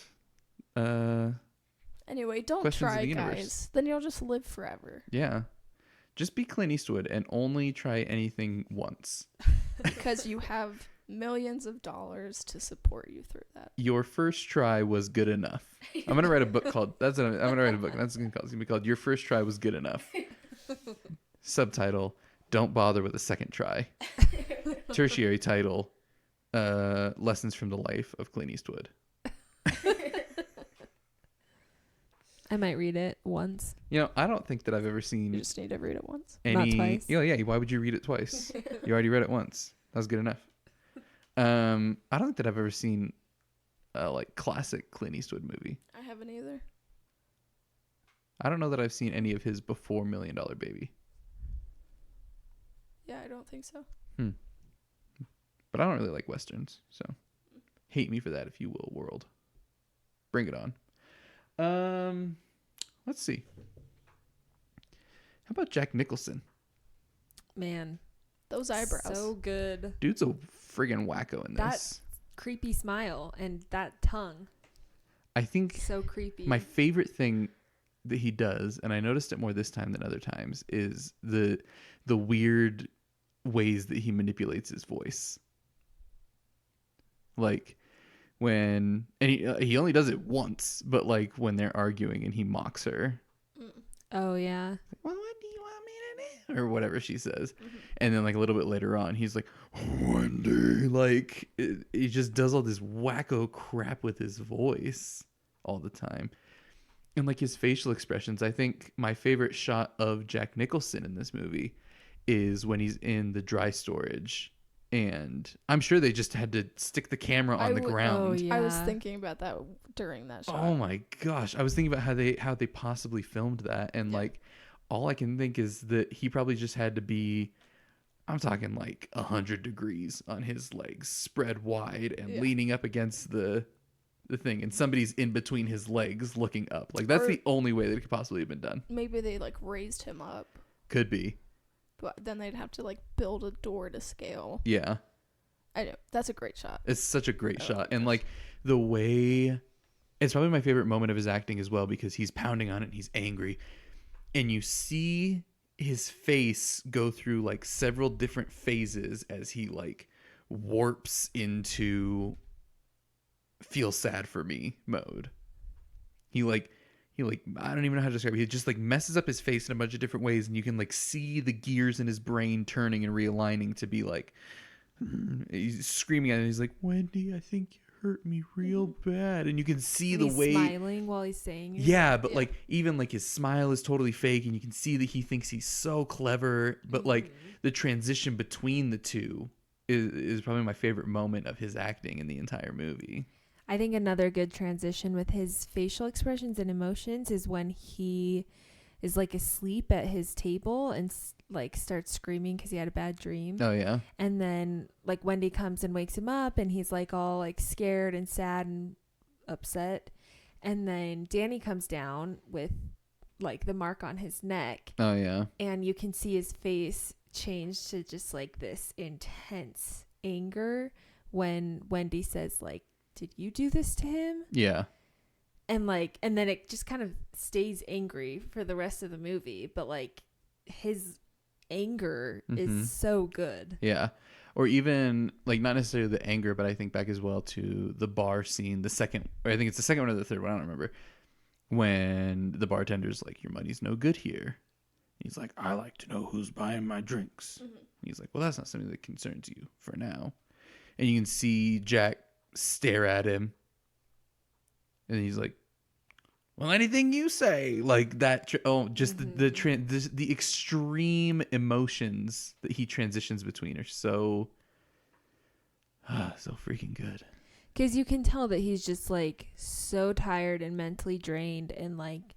Anyway, don't Questions of try, the universe. guys. Then you'll just live forever. Yeah, just be Clint Eastwood and only try anything once. Because you have millions of dollars to support you through that. Your first try was good enough. I'm gonna write a book called. I'm gonna write a book. It's gonna be called "Your First Try Was Good Enough." Subtitle: Don't bother with a second try. Tertiary title: Lessons from the Life of Clint Eastwood. I might read it once. You know, I don't think that I've ever seen You just need to read it once. Not any. twice. Yeah. Why would you read it twice? You already read it once. That was good enough. I don't think that I've ever seen a like classic Clint Eastwood movie. I haven't either. I don't know that I've seen any of his before $1 Million Baby. Yeah, I don't think so. But I don't really like westerns, so hate me for that if you will, world. Bring it on. Let's see. How about Jack Nicholson? Man, Those eyebrows. so good. Dude's a friggin' wacko in That this. creepy smile and that tongue. I think So creepy. my favorite thing that he does, and I noticed it more this time than other times, is the weird ways that he manipulates his voice. Like when, and he only does it once, but like when they're arguing and he mocks her. Oh yeah. Well, what do you want me to do? Or whatever she says. And then like a little bit later on, he's like, Wendy. Like he just does all this wacko crap with his voice all the time. And like his facial expressions, I think my favorite shot of Jack Nicholson in this movie is when he's in the dry storage And I'm sure they just had to stick the camera on the ground. Oh, yeah. I was thinking about that during that shot. Oh my gosh. I was thinking about how they possibly filmed that. And like, all I can think is that he probably just had to be, I'm talking like 100 degrees on his legs, spread wide and leaning up against the thing. And somebody's in between his legs looking up. Like, that's the only way that it could possibly have been done. Maybe they like raised him up. Could be. But then they'd have to like build a door to scale. Yeah. I know. That's a great shot. It's such a great shot. And like the way, it's probably my favorite moment of his acting as well, because he's pounding on it and he's angry. And you see his face go through like several different phases as he like warps into feel sad for me mode. He I don't even know how to describe it. He just like messes up his face in a bunch of different ways, and you can like see the gears in his brain turning and realigning to be like, he's screaming at it. He's like, Wendy, I think you hurt me real bad. And you can see and the he's way smiling while he's saying it. Yeah, but like even like his smile is totally fake, and you can see that he thinks he's so clever. But like the transition between the two is probably my favorite moment of his acting in the entire movie. I think another good transition with his facial expressions and emotions is when he is like asleep at his table and like starts screaming because he had a bad dream. Oh yeah. And then like Wendy comes and wakes him up, and he's like all like scared and sad and upset. And then Danny comes down with like the mark on his neck. Oh yeah. And you can see his face change to just like this intense anger when Wendy says like, did you do this to him? Yeah. And then it just kind of stays angry for the rest of the movie, but like his anger is so good. Yeah. Or even like not necessarily the anger, but I think back as well to the bar scene, I think it's the second one or the third one, I don't remember, when the bartender's like, your money's no good here. He's like, I like to know who's buying my drinks. He's like, well, that's not something that concerns you for now. And you can see Jack stare at him, and he's like, well, anything you say, like that. The extreme emotions that he transitions between are so freaking good. Because you can tell that he's just like so tired and mentally drained, and like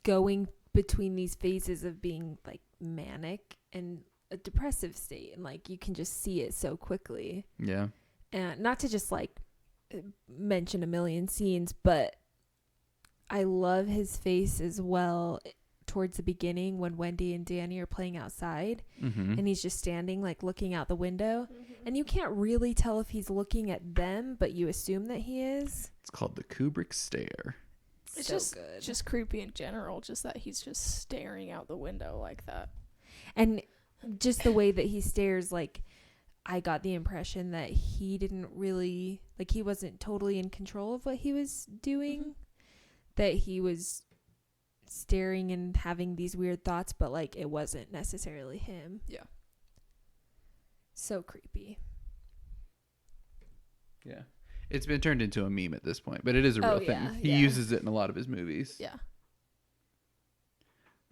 going between these phases of being like manic and a depressive state, and like you can just see it so quickly. Yeah. And not to just like mention a million scenes, but I love his face as well towards the beginning when Wendy and Danny are playing outside, and he's just standing like looking out the window, and you can't really tell if he's looking at them, but you assume that he is. It's called the Kubrick stare. It's so just creepy in general, just that he's just staring out the window like that. And just the way that he stares, like I got the impression that he didn't really, like he wasn't totally in control of what he was doing, that he was staring and having these weird thoughts, but like it wasn't necessarily him. Yeah. So creepy. Yeah. It's been turned into a meme at this point, but it is a real thing. He uses it in a lot of his movies. Yeah.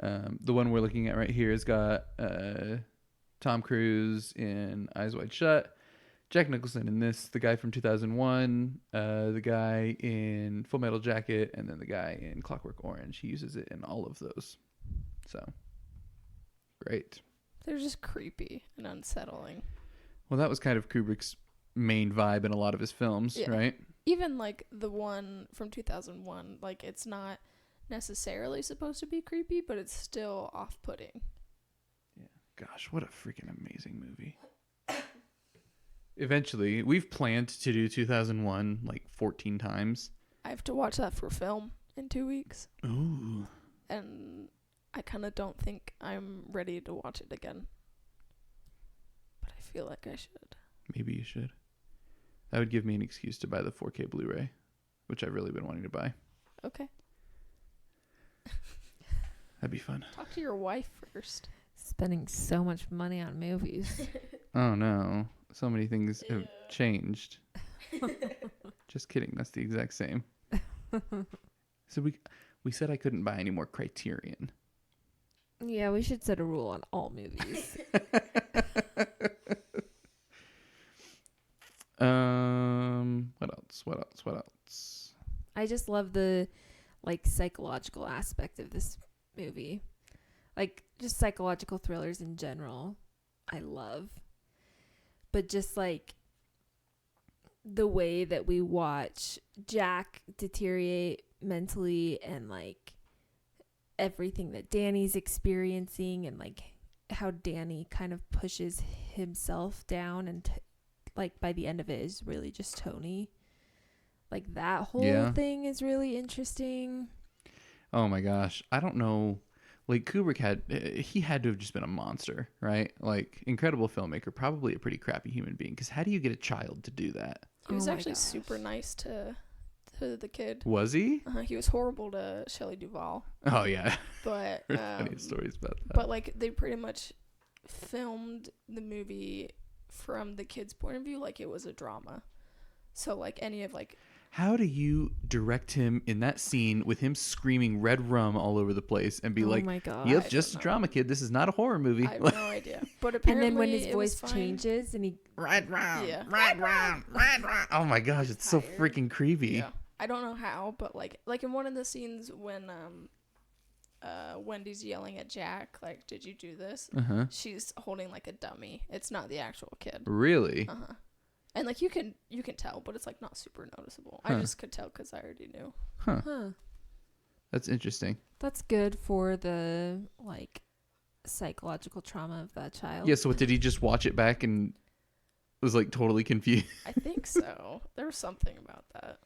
The one we're looking at right here has got Tom Cruise in Eyes Wide Shut, Jack Nicholson in this, the guy from 2001, the guy in Full Metal Jacket, and then the guy in Clockwork Orange. He uses it in all of those. So, great. They're just creepy and unsettling. Well, that was kind of Kubrick's main vibe in a lot of his films, right? Even like the one from 2001, like it's not necessarily supposed to be creepy, but it's still off-putting. Yeah. Gosh, what a freaking amazing movie. Eventually, we've planned to do 2001 like 14 times. I have to watch that for film in 2 weeks. Ooh. And I kind of don't think I'm ready to watch it again. But I feel like I should. Maybe you should. That would give me an excuse to buy the 4K Blu-ray, which I've really been wanting to buy. Okay. That'd be fun. Talk to your wife first. Spending so much money on movies. Oh no. So many things have changed. Just kidding. That's the exact same. So we said I couldn't buy any more Criterion. Yeah, we should set a rule on all movies. What else? What else? What else? I just love the like psychological aspect of this movie. Like just psychological thrillers in general, I love. But just like the way that we watch Jack deteriorate mentally and like everything that Danny's experiencing and like how Danny kind of pushes himself down and like by the end of it is really just Tony. Like that whole thing is really interesting. Oh my gosh. I don't know. Like Kubrick had to have just been a monster, right? Like incredible filmmaker, probably a pretty crappy human being. Because how do you get a child to do that? He was actually super nice to the kid. Was he? He was horrible to Shelley Duvall. Oh yeah. But funny stories about that. But like they pretty much filmed the movie from the kid's point of view, like it was a drama. So like any of like. How do you direct him in that scene with him screaming red rum all over the place and be like, my God, yep, just a drama, kid. This is not a horror movie. I have no idea. But apparently and then when his voice changes and he red rum, red rum, red rum. Oh my gosh, it's so freaking creepy. Yeah. I don't know how, but like in one of the scenes when Wendy's yelling at Jack, like, did you do this? She's holding like a dummy. It's not the actual kid. Really? And like you can tell, but it's like not super noticeable. I just could tell because I already knew. Huh. That's interesting. That's good for the like psychological trauma of that child. Yeah. So what, did he just watch it back and was like totally confused? I think so. There was something about that.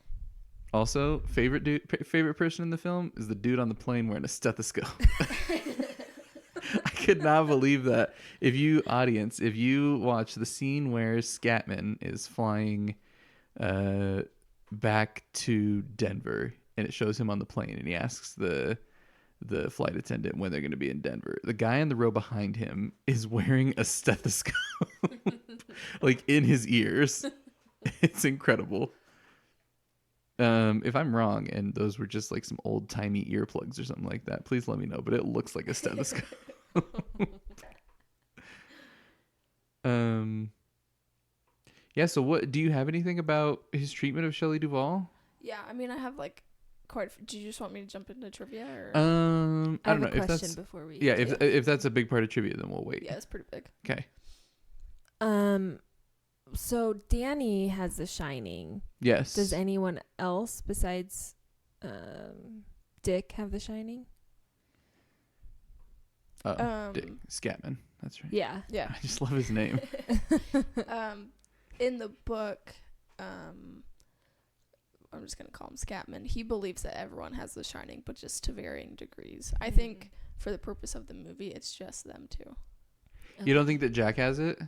Also, favorite person in the film is the dude on the plane wearing a stethoscope. I could not believe that. If you watch the scene where Scatman is flying back to Denver and it shows him on the plane and he asks the flight attendant when they're going to be in Denver, the guy in the row behind him is wearing a stethoscope like in his ears. It's incredible. If I'm wrong and those were just like some old timey earplugs or something like that, please let me know, but it looks like a stethoscope. Yeah, so what do you have anything about his treatment of Shelley Duvall? Yeah, I mean I have like do you just want me to jump into trivia or I don't know if that's before we if that's a big part of trivia, then we'll wait. Yeah, it's pretty big. Okay. So Danny has The Shining. Yes. Does anyone else besides Dick have The Shining? Dick Scatman. That's right. Yeah. I just love his name. In the book, I'm just gonna call him Scatman. He believes that everyone has The Shining, but just to varying degrees. I think for the purpose of the movie, it's just them two. You don't think that Jack has it?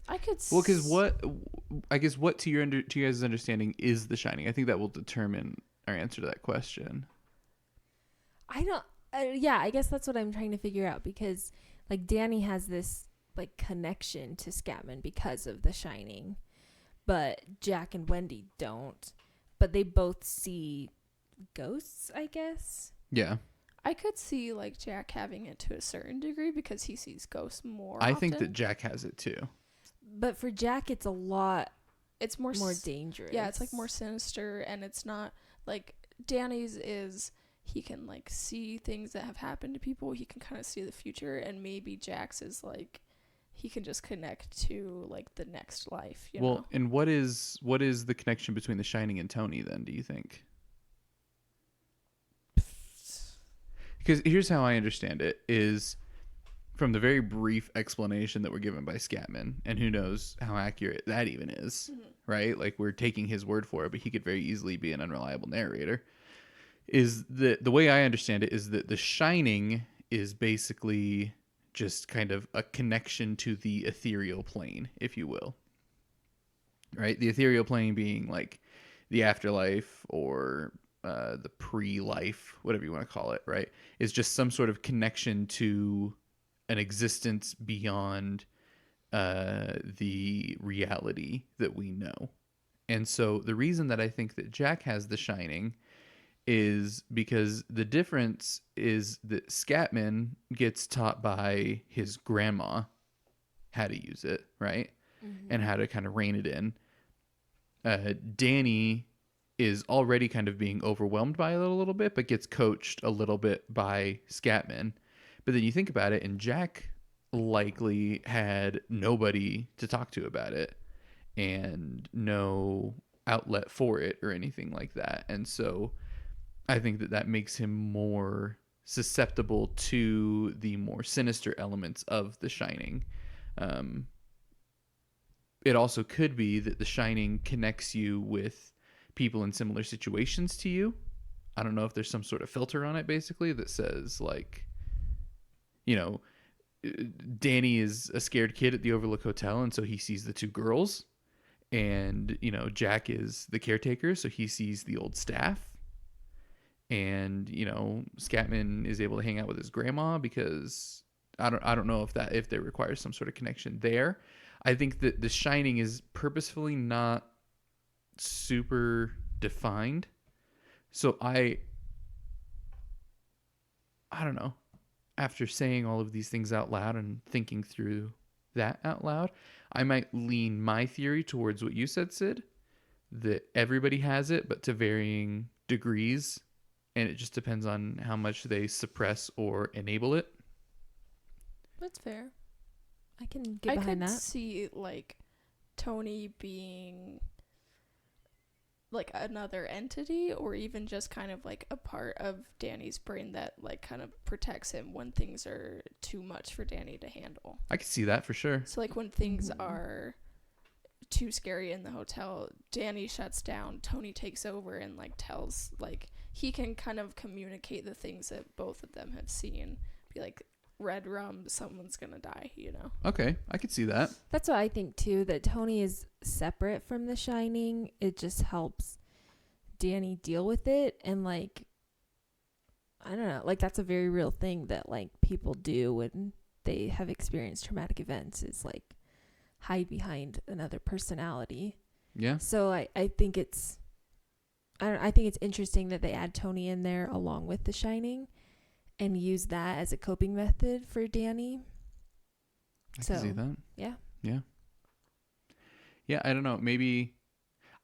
I could. Well, because what to your guys' understanding is The Shining? I think that will determine our answer to that question. I don't. Yeah, I guess that's what I'm trying to figure out because like Danny has this like connection to Scatman because of The Shining, but Jack and Wendy don't. But they both see ghosts, I guess. Yeah. I could see like Jack having it to a certain degree because he sees ghosts more. I think that Jack has it too. But for Jack, it's a lot. It's more dangerous. Yeah, it's like more sinister, and it's not like Danny's is. He can like see things that have happened to people. He can kind of see the future, and maybe Jack's is like he can just connect to like the next life. You know? And what is the connection between The Shining and Tony then? Do you think? Because here's how I understand it: is from the very brief explanation that we're given by Scatman, and who knows how accurate that even is, right? Like we're taking his word for it, but he could very easily be an unreliable narrator. Is that the way I understand it is that The Shining is basically just kind of a connection to the ethereal plane, if you will. Right? The ethereal plane being like the afterlife or the pre-life, whatever you want to call it, right? Is just some sort of connection to an existence beyond the reality that we know. And so the reason that I think that Jack has The Shining is because the difference is that Scatman gets taught by his grandma how to use it, right? and how to kind of rein it in. Danny is already kind of being overwhelmed by it a little bit, but gets coached a little bit by Scatman. But then you think about it, and Jack likely had nobody to talk to about it and no outlet for it or anything like that. And so I think that makes him more susceptible to the more sinister elements of The Shining. It also could be that The Shining connects you with people in similar situations to you. I don't know if there's some sort of filter on it, basically, that says, like, you know, Danny is a scared kid at the Overlook Hotel, and so he sees the two girls. And, you know, Jack is the caretaker, so he sees the old staff. And, you know, Scatman is able to hang out with his grandma because I don't know if there requires some sort of connection there. I think that The Shining is purposefully not super defined. So I don't know. After saying all of these things out loud and thinking through that out loud, I might lean my theory towards what you said, Sid, that everybody has it, but to varying degrees, and it just depends on how much they suppress or enable it. That's fair. I can get behind that. I could see, like, Tony being like another entity, or even just kind of like a part of Danny's brain that like kind of protects him when things are too much for Danny to handle. I could see that for sure. So like when things are too scary in the hotel, Danny shuts down, Tony takes over and like tells, like, he can kind of communicate the things that both of them have seen. Be like, red rum, someone's gonna die, you know? Okay, I could see that. That's what I think too, that Tony is separate from The Shining. It just helps Danny deal with it. And like, I don't know, like that's a very real thing that like people do when they have experienced traumatic events, is like hide behind another personality. Yeah. So I think it's I think it's interesting that they add Tony in there along with The Shining and use that as a coping method for Danny. I can see that. Yeah. Yeah. Yeah, I don't know. Maybe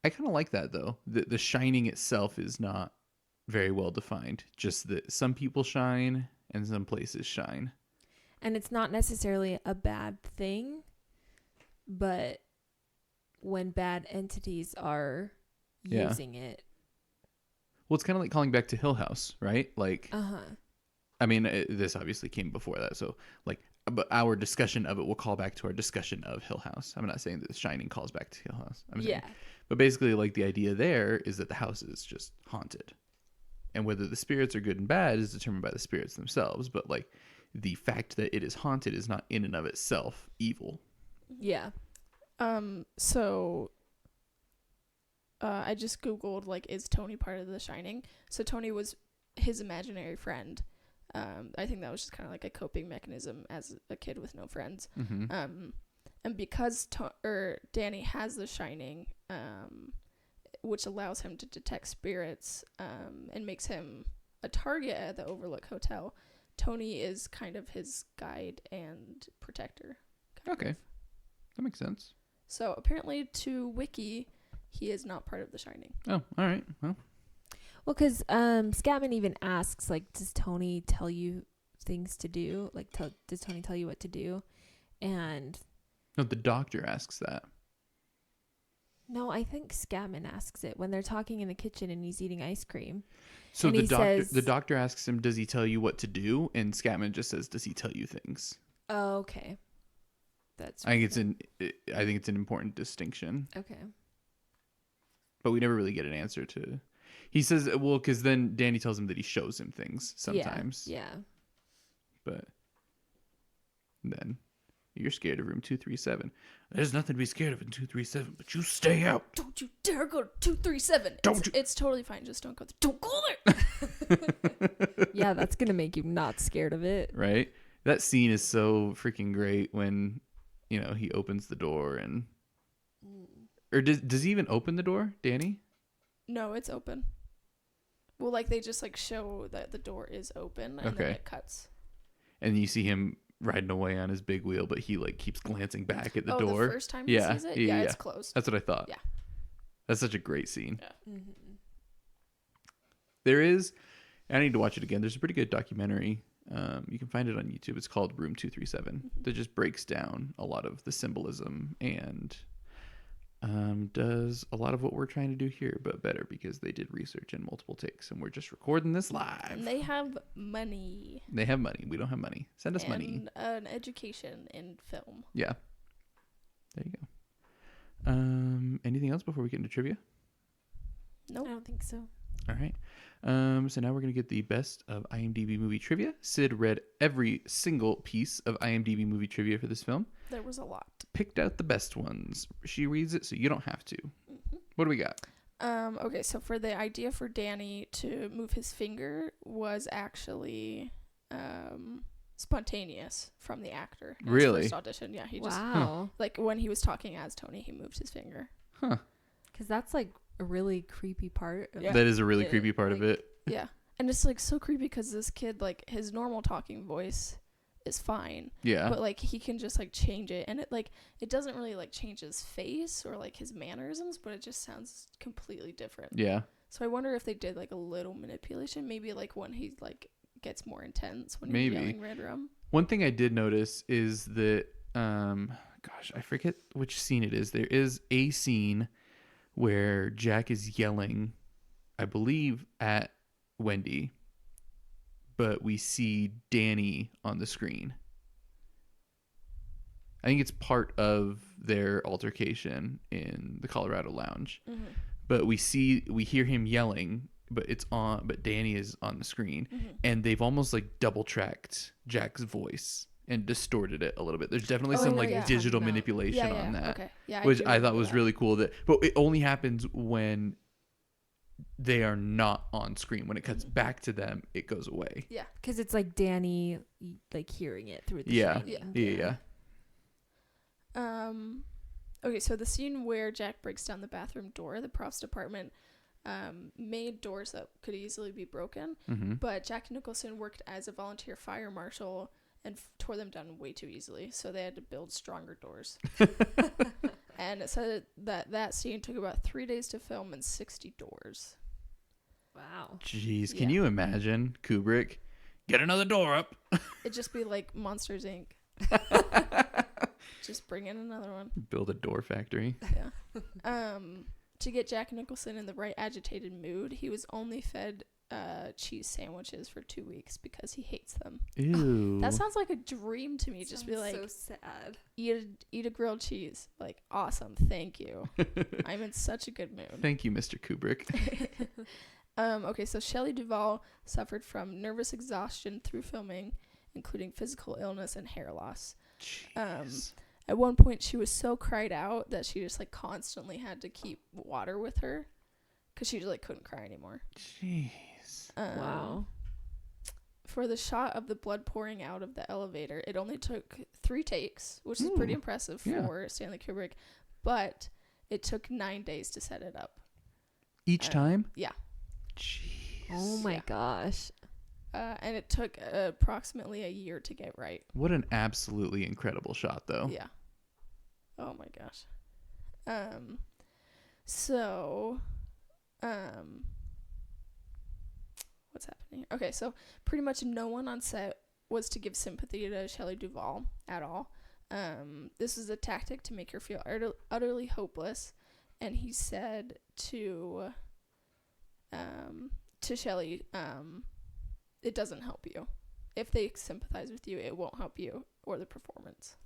I kind of like that though. The Shining itself is not very well defined. Just that some people shine and some places shine. And it's not necessarily a bad thing, but when bad entities are using it. Well, it's kind of like calling back to Hill House, right? Like, Uh-huh. I mean, this obviously came before that. So, like, but our discussion of it will call back to our discussion of Hill House. I'm not saying that The Shining calls back to Hill House. I'm saying, but basically, like, the idea there is that the house is just haunted. And whether the spirits are good and bad is determined by the spirits themselves. But, like, the fact that it is haunted is not in and of itself evil. Yeah. So I just Googled, like, is Tony part of The Shining? So Tony was his imaginary friend. I think that was just kind of like a coping mechanism as a kid with no friends. Mm-hmm. And because Danny has The Shining, which allows him to detect spirits, and makes him a target at the Overlook Hotel, Tony is kind of his guide and protector. Okay. That makes sense. So apparently to Wiki, he is not part of The Shining. Oh, all right. Well, because Scatman even asks, like, does Tony tell you things to do? Like, does Tony tell you what to do? And No, the doctor asks that. no, I think Scatman asks it when they're talking in the kitchen and he's eating ice cream. So and the doctor asks him, does he tell you what to do? And Scatman just says, does he tell you things? Oh, okay. That's. I think it's an important distinction. Okay. But we never really get an answer to. He says, well, because then Danny tells him that he shows him things sometimes. Yeah. But then you're scared of room 237. There's nothing to be scared of in 237, but you stay out. Don't you dare go to 237. It's totally fine. Just don't go there. Don't go there. Yeah, that's going to make you not scared of it. Right? That scene is so freaking great when, you know, he opens the door and... Or does he even open the door, Danny? No, it's open. Well, like, they just, like, show that the door is open, and then it cuts. And you see him riding away on his big wheel, but he like keeps glancing back at the Oh, door. the first time he Yeah, sees it? yeah, Yeah, yeah. it's closed. That's what I thought. Yeah. That's such a great scene. Yeah. Mm-hmm. There is, I need to watch it again. There's a pretty good documentary. You can find it on YouTube. It's called Room 237. That just breaks down a lot of the symbolism and does a lot of what we're trying to do here, but better because they did research in multiple takes, and we're just recording this live. And they have money. They have money. We don't have money. Send us money. And an education in film. Yeah. There you go. Anything else before we get into trivia? Nope. I don't think so. All right. So now we're going to get the best of IMDb movie trivia. Sid read every single piece of IMDb movie trivia for this film. There was a lot. Picked out the best ones. She reads it so you don't have to. Mm-hmm. What do we got? Okay, so for the idea for Danny to move his finger was actually spontaneous from the actor. In his Really? first audition, yeah. He just, Wow. like, when he was talking as Tony, he moved his finger. Huh. Because that's like a really creepy part. Of Yeah. That is a really Yeah, creepy part of like- it. Yeah. And it's, like, so creepy because this kid, like, his normal talking voice is fine. Yeah. But, like, he can just, like, change it. And it doesn't really, like, change his face or, like, his mannerisms, but it just sounds completely different. Yeah. So I wonder if they did, like, a little manipulation. Maybe, like, when he, like, gets more intense when Maybe. he's yelling Red Rum. One thing I did notice is that, gosh, I forget which scene it is. There is a scene where Jack is yelling, I believe, at Wendy, but we see Danny on the screen. I think it's part of their altercation in the Colorado Lounge. Mm-hmm. But we hear him yelling, but Danny is on the screen, Mm-hmm. and they've almost like double tracked Jack's voice and distorted it a little bit. There's definitely Oh, some yeah, like yeah. digital Talking about- manipulation Yeah, on that, Okay. Yeah, which do I thought remember was that. really cool. But it only happens when they are not on screen. When it cuts Mhm. back to them, it goes away. Yeah. Because it's like Danny, like hearing it through the Yeah. training. Yeah. Okay, so the scene where Jack breaks down the bathroom door, the props department made doors that could easily be broken, Mm-hmm. but Jack Nicholson worked as a volunteer fire marshal and tore them down way too easily, so they had to build stronger doors. And it said that scene took about 3 days to film and 60 doors. Wow. Jeez, can Yeah. you imagine Kubrick? Get another door up. It'd just be like Monsters, Inc. Just bring in another one. Build a door factory. Yeah. To get Jack Nicholson in the right agitated mood, he was only fed cheese sandwiches for 2 weeks because he hates them. Ew. That sounds like a dream to me. Just be like, so sad. eat a grilled cheese. Like, awesome, thank you. I'm in such a good mood. Thank you, Mr. Kubrick. Okay, so Shelley Duvall suffered from nervous exhaustion through filming, including physical illness and hair loss. Jeez. At one point, she was so cried out that she just like constantly had to keep water with her because she just like couldn't cry anymore. Jeez. Wow. For the shot of the blood pouring out of the elevator, it only took 3 takes, which is pretty Ooh, impressive yeah. for Stanley Kubrick, but it took 9 days to set it up. Each time? Yeah. Jeez. Oh my Yeah. gosh. And it took approximately a year to get right. What an absolutely incredible shot, though. Yeah. Oh my gosh. So, what's happening? Okay, so pretty much no one on set was to give sympathy to Shelley Duvall at all. This is a tactic to make her feel utterly hopeless, and he said to Shelley, it doesn't help you. If they sympathize with you, it won't help you or the performance.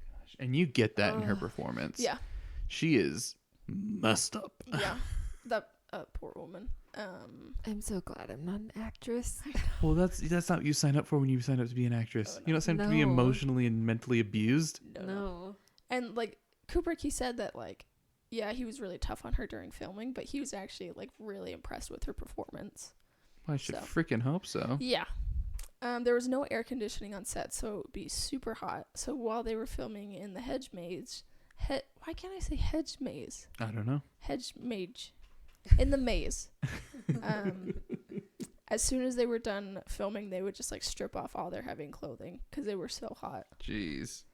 And you get that in her Ugh. performance. Yeah. She is messed up. Yeah. That poor woman. I'm so glad I'm not an actress. Well, that's not what you sign up for when you sign up to be an actress. Oh, You don't sign up to be No. emotionally and mentally abused. No. And like Kubrick, he said that like, yeah, he was really tough on her during filming, but he was actually like really impressed with her performance. Well, I should So. freaking hope so. Yeah. There was no air conditioning on set, so it would be super hot. So while they were filming in the hedge maze, why can't I say hedge maze? I don't know. Hedge mage. In the maze. as soon as they were done filming, they would just like strip off all their heavy clothing because they were so hot. Jeez.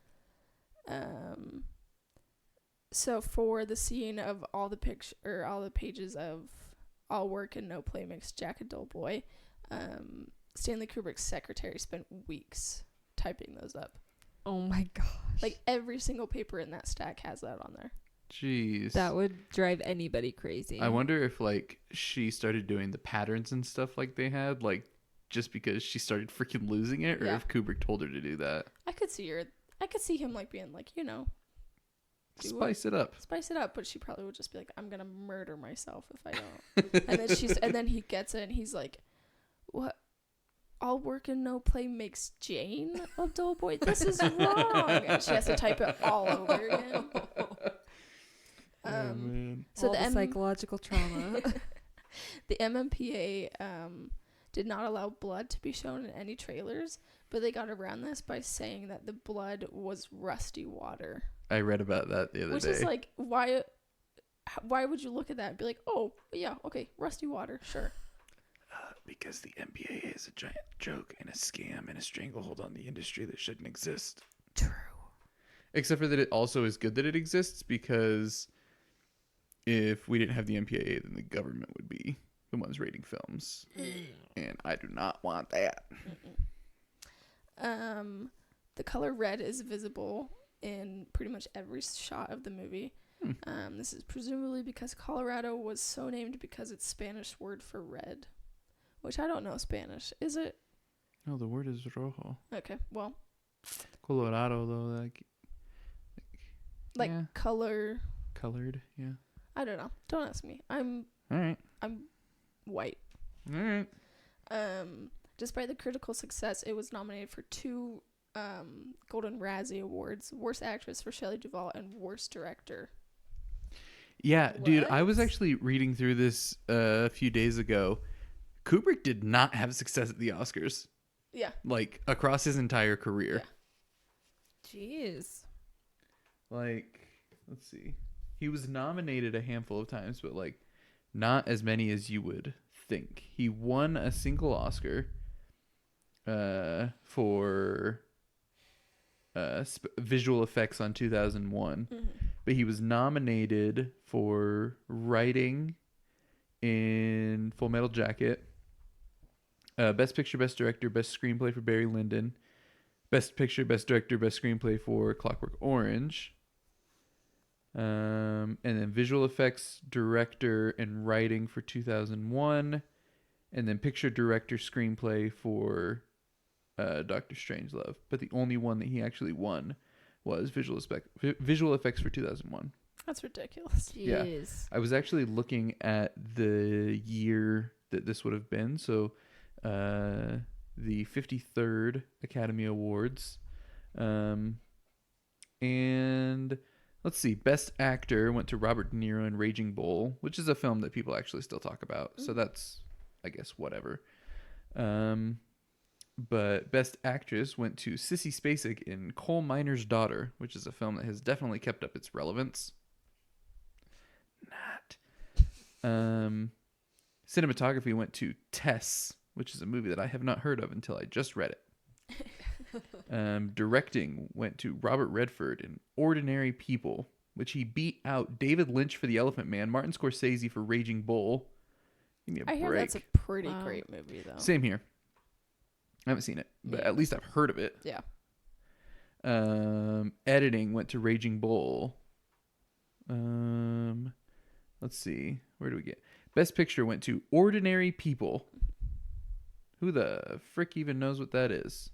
So for the scene of all the pages of all work and no play makes Jack a dull boy, Stanley Kubrick's secretary spent weeks typing those up. Oh my gosh. Like every single paper in that stack has that on there. Jeez. That would drive anybody crazy. I wonder if like she started doing the patterns and stuff like they had, like just because she started freaking losing it, or Yeah. if Kubrick told her to do that. I could see him like being like, you know, Spice it up. but she probably would just be like, I'm gonna murder myself if I don't. and then he gets it and he's like, what? All work and no play makes Jane a dull boy. This is wrong. And she has to type it all over again. Man. So all the psychological trauma. The MMPA did not allow blood to be shown in any trailers, but they got around this by saying that the blood was rusty water. I read about that the other Which day. is like, why would you look at that and be like, oh, yeah, okay, rusty water, sure. Because the MPAA is a giant joke and a scam and a stranglehold on the industry that shouldn't exist. True. Except for that it also is good that it exists, because if we didn't have the MPAA, then the government would be the ones rating films. And I do not want that. The color red is visible in pretty much every shot of the movie. This is presumably because Colorado was so named because it's Spanish word for red. Which I don't know Spanish. Is it? No, the word is rojo. Okay, well. Colorado, though, Like yeah. color. Colored, yeah. I don't know. Don't ask me. I'm All white. right. Despite the critical success, it was nominated for 2 Golden Razzie Awards: Worst Actress for Shelley Duvall and Worst Director. Yeah, dude, What? I was actually reading through this a few days ago. Kubrick did not have success at the Oscars, Yeah. like, across his entire career. Jeez. Like, let's see. He was nominated a handful of times, but, like, not as many as you would think. He won a single Oscar for visual effects on 2001. But he was nominated for writing in Full Metal Jacket, Best Picture, Best Director, Best Screenplay for Barry Lyndon, Best Picture, Best Director, Best Screenplay for Clockwork Orange, and then Visual Effects, Director, and Writing for 2001, and then Picture, Director, Screenplay for Doctor Strangelove. But the only one that he actually won was Visual Effects for 2001. That's ridiculous. Jeez. Yeah. I was actually looking at the year that this would have been. So the 53rd Academy Awards. And let's see. Best Actor went to Robert De Niro in Raging Bull, which is a film that people actually still talk about. So that's, I guess, whatever. But Best Actress went to Sissy Spacek in Coal Miner's Daughter, which is a film that has definitely kept up its relevance. Cinematography went to Tess, which is a movie that I have not heard of until I just read it. Directing went to Robert Redford in Ordinary People, which he beat out David Lynch for The Elephant Man, Martin Scorsese for Raging Bull. Give me a I hear break. that's a pretty Wow. great movie, though. Same here. I haven't seen it, but Yeah. at least I've heard of it. Yeah. Editing went to Raging Bull. Let's see. Where do we get? Best Picture went to Ordinary People. Who the frick even knows what that is?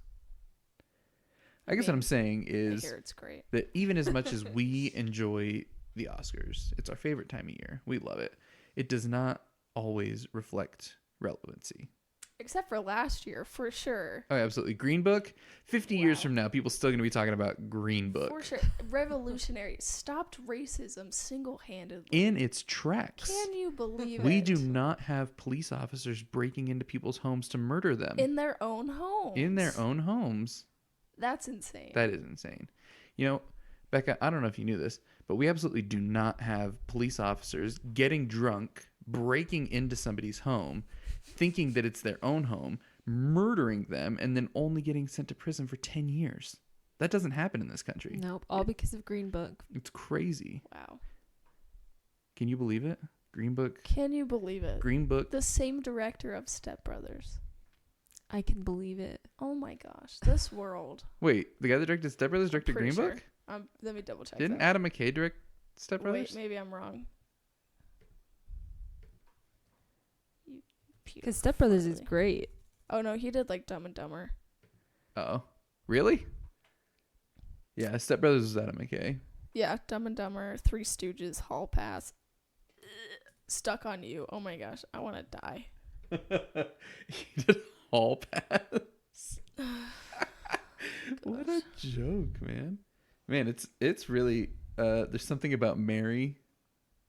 I guess what I'm saying I is hear it's great. that even as much as we enjoy the Oscars, it's our favorite time of year. We love it. It does not always reflect relevancy. Except for last year, for sure. Oh, absolutely. Green Book. 50 years from now, people still going to be talking about Green Book. For sure. Revolutionary. Stopped racism single-handedly. In its tracks. Can you believe We it? do not have police officers breaking into people's homes to murder them. In their own homes. In their own homes. That's insane. That is insane. You know, Becca, I don't know if you knew this, but we absolutely do not have police officers getting drunk, breaking into somebody's home, thinking that it's their own home, murdering them, and then only getting sent to prison for 10 years. That doesn't happen in this country. Nope. All because of Green Book. It's crazy. Wow. Can you believe it? Green Book. Can you believe it? Green Book. The same director of Step Brothers. I can believe it. Oh my gosh, this world. Wait, the guy that directed Step Brothers directed Pretty Green sure. Book? Let me double check. Didn't that. Adam McKay direct Step Brothers? Wait, maybe I'm wrong. Because Step Brothers is Beautifully. great. Oh no, he did like Dumb and Dumber. Oh, really? Yeah, Step Brothers was Adam McKay. Yeah, Dumb and Dumber, Three Stooges, Hall Pass, Stuck on You. Oh my gosh, I want to die. He did Hall Pass. What a joke, man. Man, it's really there's something about Mary.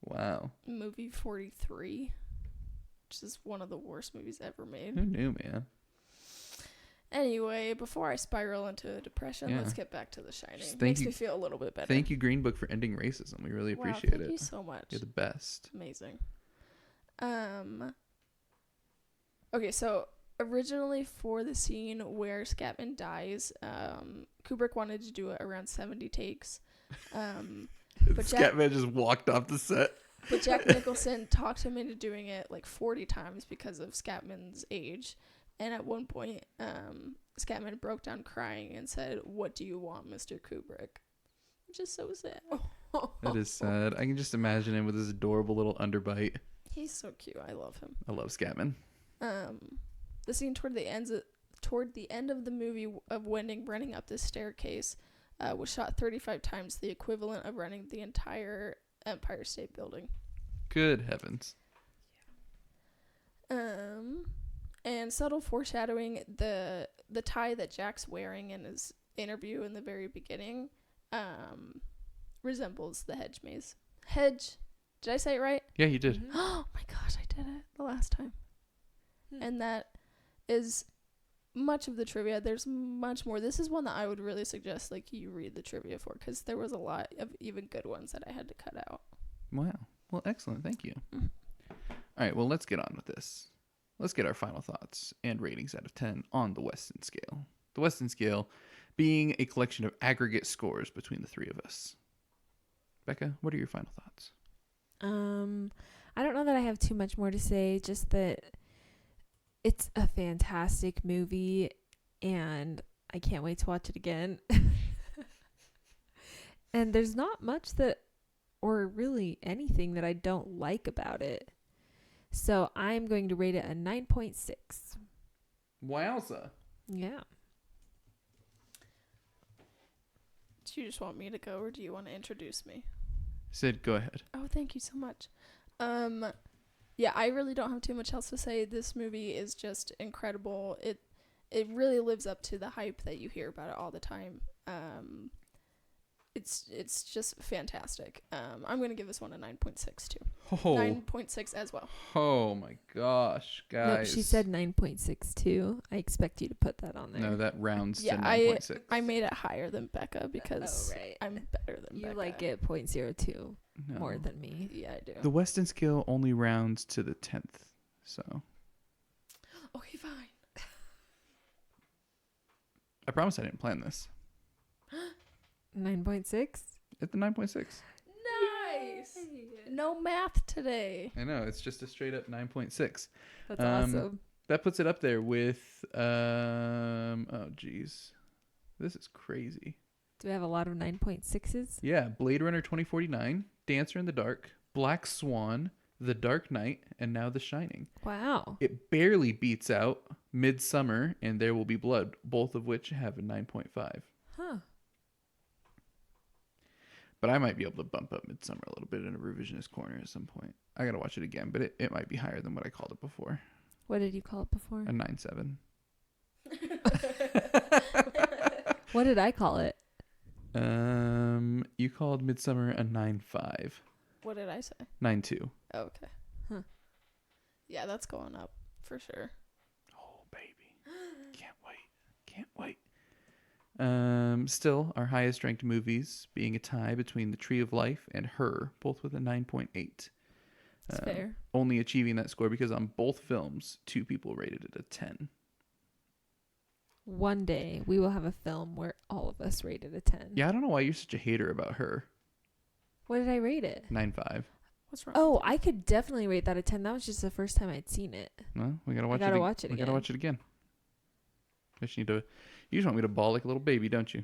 Wow. Movie 43, which is one of the worst movies ever made. Who knew, man? Anyway, before I spiral into depression, Yeah. let's get back to The Shining. Thank Makes you- me feel a little bit better. Thank you, Green Book, for ending racism. We really Wow, appreciate thank it. you so much. You're the best. Amazing. Okay, so originally for the scene where Scatman dies, Kubrick wanted to do it around 70 takes. But Jack- Scatman just walked off the set. But Jack Nicholson talked him into doing it like 40 times because of Scatman's age. And at one point, Scatman broke down crying and said, "What do you want, Mr. Kubrick?" Which is so sad. That is sad. I can just imagine him with his adorable little underbite. He's so cute. I love him. I love Scatman. The scene toward the end of the movie of Wending running up this staircase was shot 35 times, the equivalent of running the entire Empire State Building. Good heavens. And subtle foreshadowing, the tie that Jack's wearing in his interview in the very beginning resembles the hedge maze. Hedge. Did I say it right? Yeah, you did. Mhm. Oh my gosh, I did it the last time. And that is much of the trivia. There's much more. This is one that I would really suggest like you read the trivia for, because there was a lot of even good ones that I had to cut out. Wow. Well, excellent. Thank you. Mhm. All right. Well, let's get on with this. Let's get our final thoughts and ratings out of 10 on the Weston scale. The Weston scale being a collection of aggregate scores between the three of us. Becca, what are your final thoughts? I don't know that I have too much more to say, just that it's a fantastic movie and I can't wait to watch it again. And there's not much that, or really anything that I don't like about it. So I'm going to rate it a 9.6. Wowza. Yeah. Do you just want me to go, or do you want to introduce me? Sid, go ahead. Oh, thank you so much. Yeah, I really don't have too much else to say. This movie is just incredible. It really lives up to the hype that you hear about it all the time. It's just fantastic. I'm gonna give this one a 9.6 too. Oh, 9.6 as well. oh my gosh, No, guys. she said 9.62. I expect you to put that on there. No, that rounds Yeah, to 9.6. I made it higher than Becca because right. I'm better than You Becca. like it 0.02 No. more than me. Yeah, I do. The Weston scale only rounds to the 10th. So Okay, fine. I promise I didn't plan this. 9.6? At the 9.6. Nice. No math today. I know, it's just a straight up 9.6. That's Um, awesome. That puts it up there with oh geez. This is crazy. Do we have a lot of 9.6s? Yeah, Blade Runner 2049, Dancer in the Dark, Black Swan, The Dark Knight, and now The Shining. Wow. It barely beats out Midsummer and There Will Be Blood, both of which have a 9.5. Huh. But I might be able to bump up Midsummer a little bit in a revisionist corner at some point. I gotta watch it again, but it might be higher than what I called it before. What did you call it before? A 9.7. What did I call it? You called Midsummer a 9.5. What did I say? 9.2. Oh, okay. Huh. Yeah, that's going up for sure. Oh, baby. Can't wait. Can't wait. Still, our highest ranked movies being a tie between The Tree of Life and Her, both with a 9.8. It's fair. Only achieving that score because on both films, 2 people rated it a 10. One day we will have a film where all of us rated a 10. Yeah, I don't know why you're such a hater about her. What did I rate it? 9.5. What's wrong? Oh, I could definitely rate that a 10. That was just the first time I'd seen it. Well, we gotta watch it We gotta watch it again. You just want me to bawl like a little baby, don't you?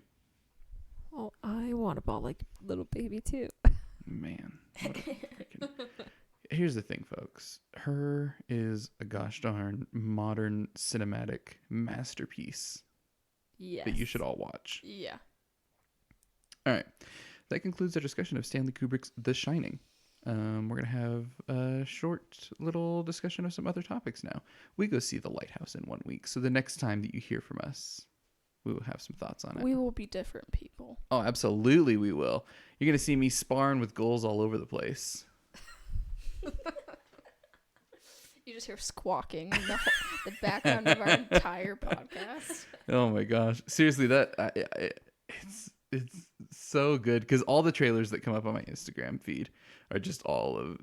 Oh, I want to ball like little baby too. Man. What a freaking... Here's the thing, folks. Her is a gosh darn modern cinematic masterpiece Yes. that you should all watch. Yeah. All right. That concludes our discussion of Stanley Kubrick's The Shining. We're going to have a short little discussion of some other topics now. We go see The Lighthouse in 1 week. So the next time that you hear from us, we will have some thoughts on it. We will be different people. Oh, absolutely we will. You're going to see me sparring with goals all over the place. You just hear squawking in the background of our entire podcast. Oh my gosh. Seriously, it's so good because all the trailers that come up on my Instagram feed are just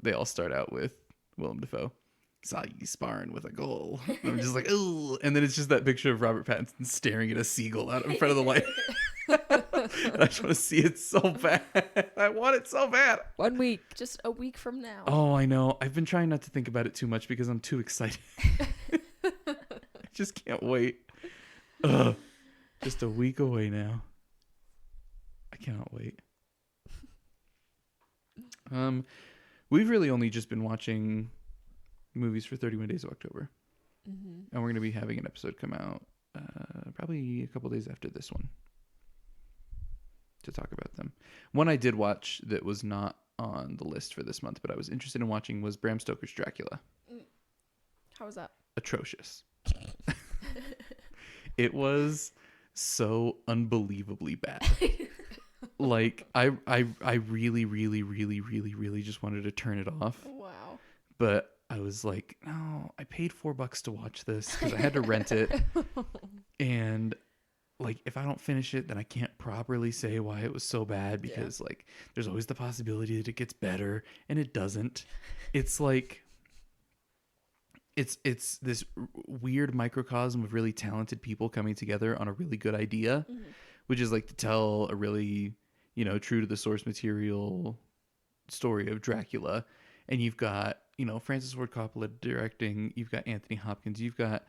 they all start out with Willem Dafoe. Saw you sparring with a goal. And I'm just like, ooh. And then it's just that picture of Robert Pattinson staring at a seagull out in front of the light. I just want to see it so bad. I want it so bad. 1 week. Just a week from now. Oh, I know. I've been trying not to think about it too much because I'm too excited. I just can't wait. Ugh. Just a week away now. I cannot wait. We've really only just been watching movies for 31 Days of October. Mm-hmm. And we're going to be having an episode come out probably a couple days after this one to talk about them. One I did watch that was not on the list for this month, but I was interested in watching was Bram Stoker's Dracula. How was that? Atrocious. It was so unbelievably bad. Like I really, really, really, really, really just wanted to turn it off. Wow. But I was like, no, I paid $4 to watch this because I had to rent it. And like, if I don't finish it, then I can't properly say why it was so bad because like, there's always the possibility that it gets better and it doesn't. It's like, it's this weird microcosm of really talented people coming together on a really good idea, which is like to tell a really, true to the source material story of Dracula. And you've got, Francis Ford Coppola directing. You've got Anthony Hopkins. You've got,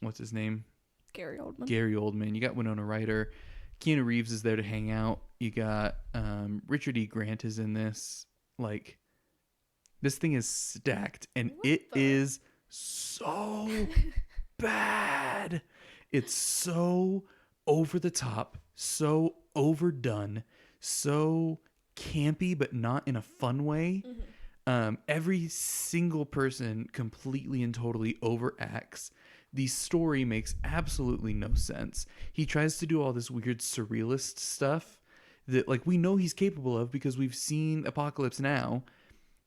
what's his name? Gary Oldman. You got Winona Ryder. Keanu Reeves is there to hang out. You got Richard E. Grant is in this. Like, this thing is stacked, and it is so bad. It's so over the top, so overdone, so campy, but not in a fun way. Every single person completely and totally overacts. The story makes absolutely no sense. He tries to do all this weird surrealist stuff that like we know he's capable of because we've seen Apocalypse Now,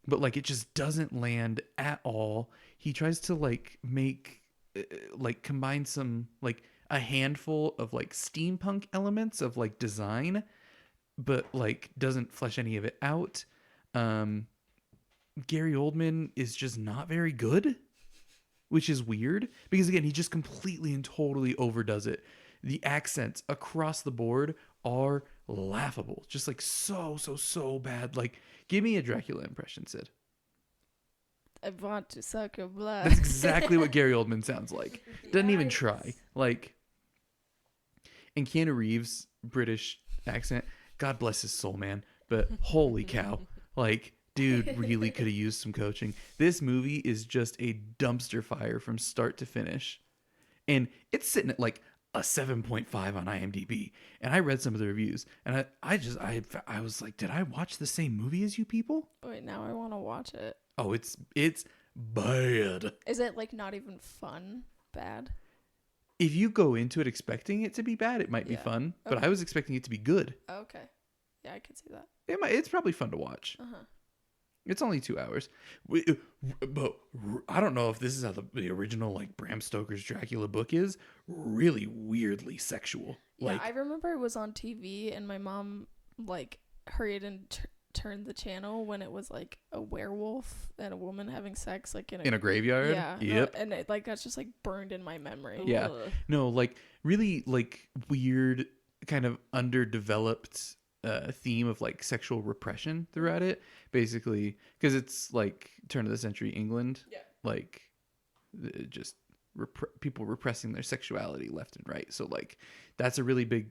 but like it just doesn't land at all. He tries to like make combine some like a handful of like steampunk elements of like design, but like doesn't flesh any of it out. Gary Oldman is just not very good, which is weird because again, he just completely and totally overdoes it. The accents across the board are laughable. Just like so bad. Like, give me a Dracula impression, Sid. I want to suck your blood. That's exactly what Gary Oldman sounds like. Doesn't even try. Like, and Keanu Reeves, British accent, God bless his soul, man. But holy cow. Like, dude really could have used some coaching. This movie is just a dumpster fire from start to finish. And it's sitting at like a 7.5 on IMDb. And I read some of the reviews. And I was like, did I watch the same movie as you people? Wait, now I want to watch it. Oh, it's bad. Is it like not even fun? Bad? If you go into it expecting it to be bad, it might be fun. But I was expecting it to be good. Okay. Yeah, I could see that. It's probably fun to watch. It's only 2 hours. But I don't know if this is how the original like Bram Stoker's Dracula book is. Really weirdly sexual. Yeah, I remember it was on TV and my mom like hurried and turned the channel when it was like a werewolf and a woman having sex like in a graveyard. Yeah. Yep. And it, like that's just like burned in my memory. Yeah. Ugh. No, like really like weird kind of underdeveloped theme of like sexual repression throughout it, basically, because it's like turn of the century England. Yeah. Like just people repressing their sexuality left and right. So like that's a really big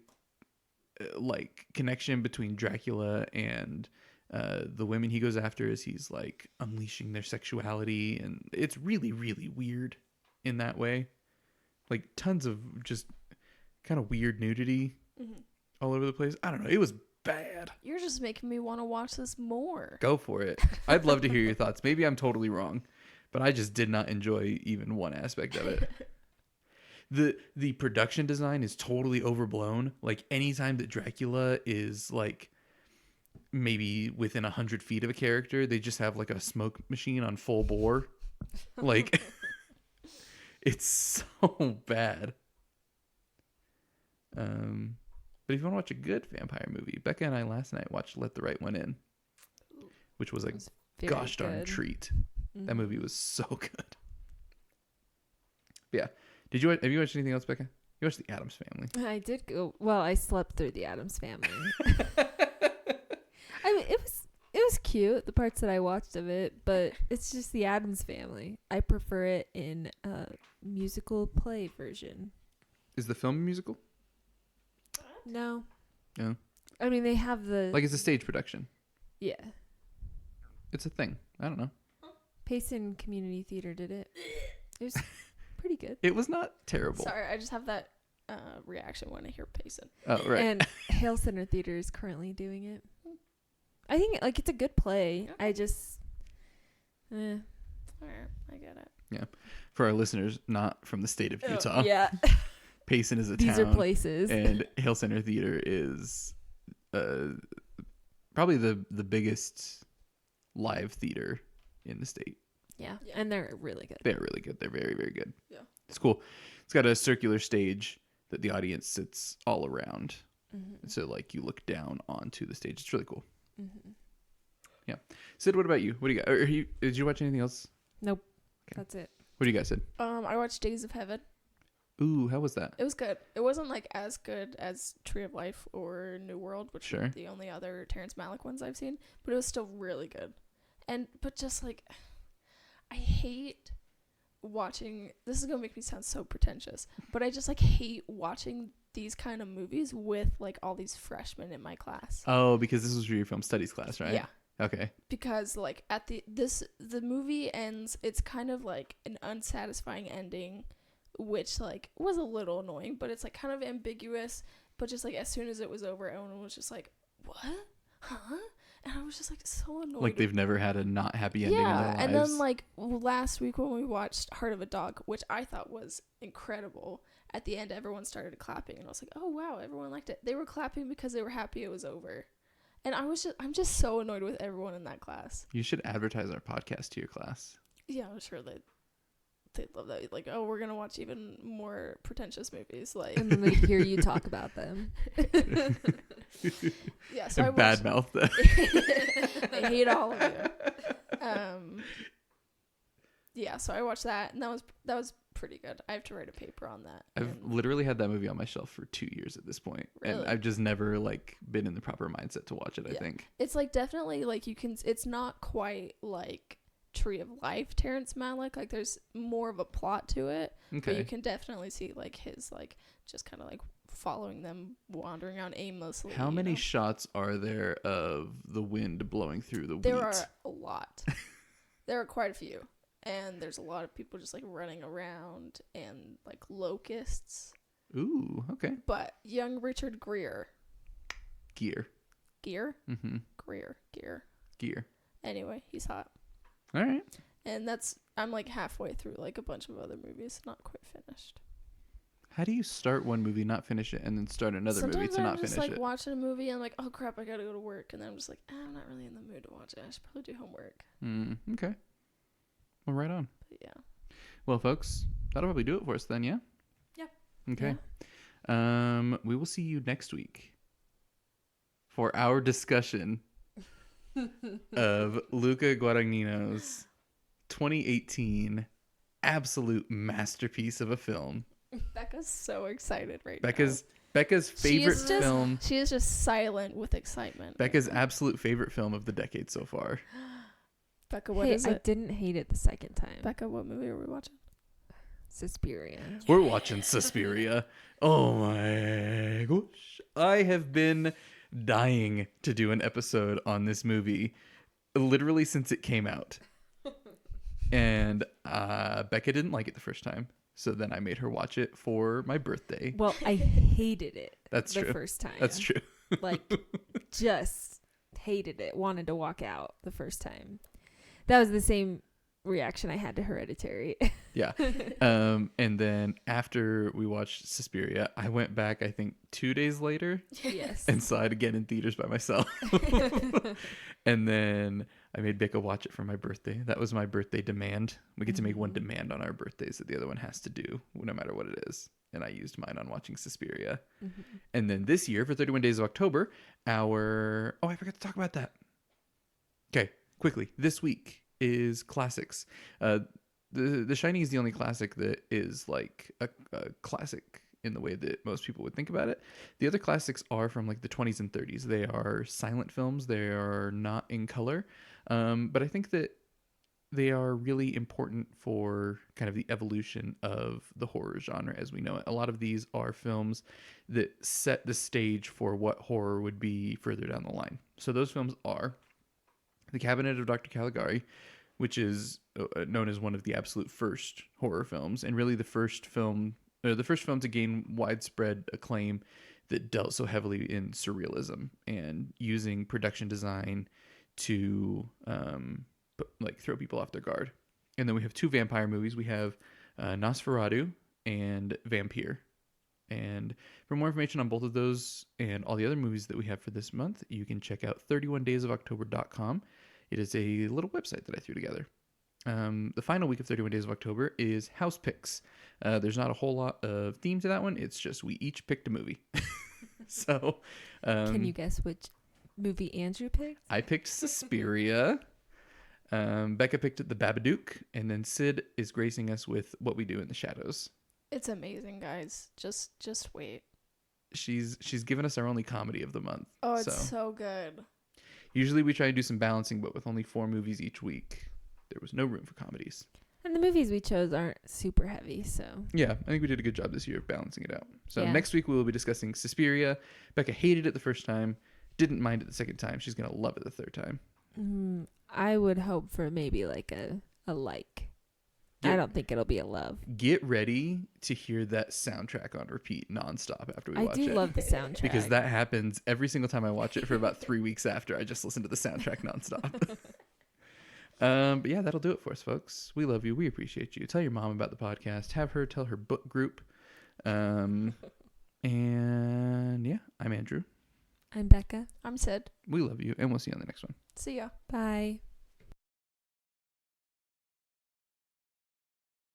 like connection between Dracula and the women he goes after as he's like unleashing their sexuality, and it's really really weird in that way. Like tons of just kind of weird nudity all over the place. I don't know, it was bad. You're just making me want to watch this more. Go for it. I'd love to hear your thoughts. Maybe I'm totally wrong, but I just did not enjoy even one aspect of it. The production design is totally overblown. Like anytime that Dracula is like maybe within 100 feet of a character, they just have like a smoke machine on full bore. Like it's so bad. But if you want to watch a good vampire movie, Becca and I last night watched Let the Right One In, which was a gosh darn treat. That movie was so good. But yeah. Have you watched anything else, Becca? You watched The Addams Family. I did go. Well, I slept through The Addams Family. I mean, it was cute, the parts that I watched of it, but it's just The Addams Family. I prefer it in a musical play version. Is the film a musical? No. No. I mean, they have the Like it's a stage production. yeah. It's a thing. I don't know. Payson Community Theater did it. It was pretty good. It was not terrible. Sorry, I just have that reaction when I hear Payson. Oh, right. And Hale Center Theater is currently doing it. I think like it's a good play. Okay. I just Alright, I get it. For our listeners not from the state of Utah, yeah. Payson is a These town. are places. And Hale Center Theater is probably the biggest live theater in the state. Yeah. Yeah. And they're really good. They're really good. They're very, very good. Yeah. It's cool. It's got a circular stage that the audience sits all around. Mm-hmm. So like you look down onto the stage. It's really cool. Mm-hmm. Yeah. Sid, what about you? What do you got? Did you watch anything else? Nope. Okay. That's it. What do you guys, Sid? I watched Days of Heaven. Ooh, how was that? It was good. It wasn't like as good as Tree of Life or New World, which Sure. are the only other Terrence Malick ones I've seen, but it was still really good. But just like, I hate watching, this is gonna make me sound so pretentious, but I just like hate watching these kind of movies with like all these freshmen in my class. Oh, because this was for your film studies class, right? Yeah. Okay. Because like at the movie ends, it's kind of like an unsatisfying ending, which like was a little annoying, but it's like kind of ambiguous. But just like as soon as it was over, everyone was just like, "What? Huh?" And I was just like so annoyed. Like they've never had a not happy ending in their lives. And then like last week when we watched Heart of a Dog, which I thought was incredible, at the end everyone started clapping, and I was like, "Oh wow, everyone liked it." They were clapping because they were happy it was over. And I'm just so annoyed with everyone in that class. You should advertise our podcast to your class. Yeah, I'm sure they'd love that. Like, oh, we're gonna watch even more pretentious movies. Like, And then they hear you talk about them. yeah. So I And watched, badmouth them. I hate all of you. Yeah. So I watched that, and that was pretty good. I have to write a paper on that. I've and- literally had that movie on my shelf for 2 years at this point, and Really? I've just never like been in the proper mindset to watch it. I Yeah. think. It's like definitely like you can. It's not quite like Tree of Life, Terrence Malick. Like there's more of a plot to it, but you Okay. can definitely see like his like just kind of like following them wandering around aimlessly. How you many know? shots are there of the wind blowing through the There wheat? are a lot. There are quite a few, and there's a lot of people just like running around and like locusts. Ooh, okay. But young Richard Gere. Gear. Mm-hmm. Gear. Anyway, he's hot. All right. And I'm like halfway through like a bunch of other movies, not quite finished. How do you start one movie, not finish it, and then start another movie Sometimes to I'm not just finish like it? watching a movie and I'm like, oh crap, I gotta go to work, and then I'm just like, I'm not really in the mood to watch it. I should probably do homework. Okay. Well, right on. But yeah. Well, folks, that'll probably do it for us then, yeah? Yeah. Okay. We will see you next week for our discussion of Luca Guadagnino's 2018 absolute masterpiece of a film. Becca's so excited right Becca's She favorite is just- film. now. She is just silent with excitement. Becca's absolute favorite film of the decade so far. Becca, what Hey, is I it? didn't hate it the second time. Becca, what movie are we watching? Suspiria. We're watching Suspiria. Oh my gosh. I have been dying to do an episode on this movie literally since it came out. And Becca didn't like it the first time. So then I made her watch it for my birthday. Well, I hated it That's the true. first time. That's true. Like, just hated it. Wanted to walk out the first time. That was the same reaction I had to Hereditary. Yeah. And then after we watched Suspiria, I went back, I think 2 days later Yes. and saw it again in theaters by myself. And then I made Becca watch it for my birthday. That was my birthday demand. We get to make one demand on our birthdays that the other one has to do, no matter what it is. And I used mine on watching Suspiria. Mm-hmm. And then this year, for 31 Days of October, I forgot to talk about that. Okay, quickly. This week is classics. The Shining is the only classic that is like a classic in the way that most people would think about it. The other classics are from like the 20s and 30s. They are silent films. They are not in color. But I think that they are really important for kind of the evolution of the horror genre as we know it. A lot of these are films that set the stage for what horror would be further down the line. So those films are The Cabinet of Dr. Caligari, which is known as one of the absolute first horror films, and really the first film to gain widespread acclaim that dealt so heavily in surrealism and using production design to throw people off their guard. And then we have two vampire movies. We have Nosferatu and Vampire. And for more information on both of those and all the other movies that we have for this month, you can check out 31daysofoctober.com. It is a little website that I threw together. The final week of 31 Days of October is House Picks. There's not a whole lot of theme to that one. It's just we each picked a movie. So, Can you guess which movie Andrew picked? I picked Suspiria. Becca picked The Babadook, and then Sid is gracing us with What We Do in the Shadows. It's amazing, guys. Just wait. She's given us our only comedy of the month. Oh, it's so good. Usually we try to do some balancing, but with only 4 movies each week, there was no room for comedies. And the movies we chose aren't super heavy, so. Yeah, I think we did a good job this year of balancing it out. So Yeah. next week we will be discussing Suspiria. Becca hated it the first time, didn't mind it the second time. She's going to love it the third time. I would hope for maybe like a like. I Yeah. don't think it'll be a love. Get ready to hear that soundtrack on repeat nonstop after we I watch do it. love the soundtrack. Because that happens every single time I watch it for about 3 weeks after. I just listen to the soundtrack nonstop. But yeah, that'll do it for us, folks. We love you. We appreciate you. Tell your mom about the podcast. Have her tell her book group. And yeah, I'm Andrew. I'm Becca. I'm Sid. We love you, and we'll see you on the next one. See ya. Bye.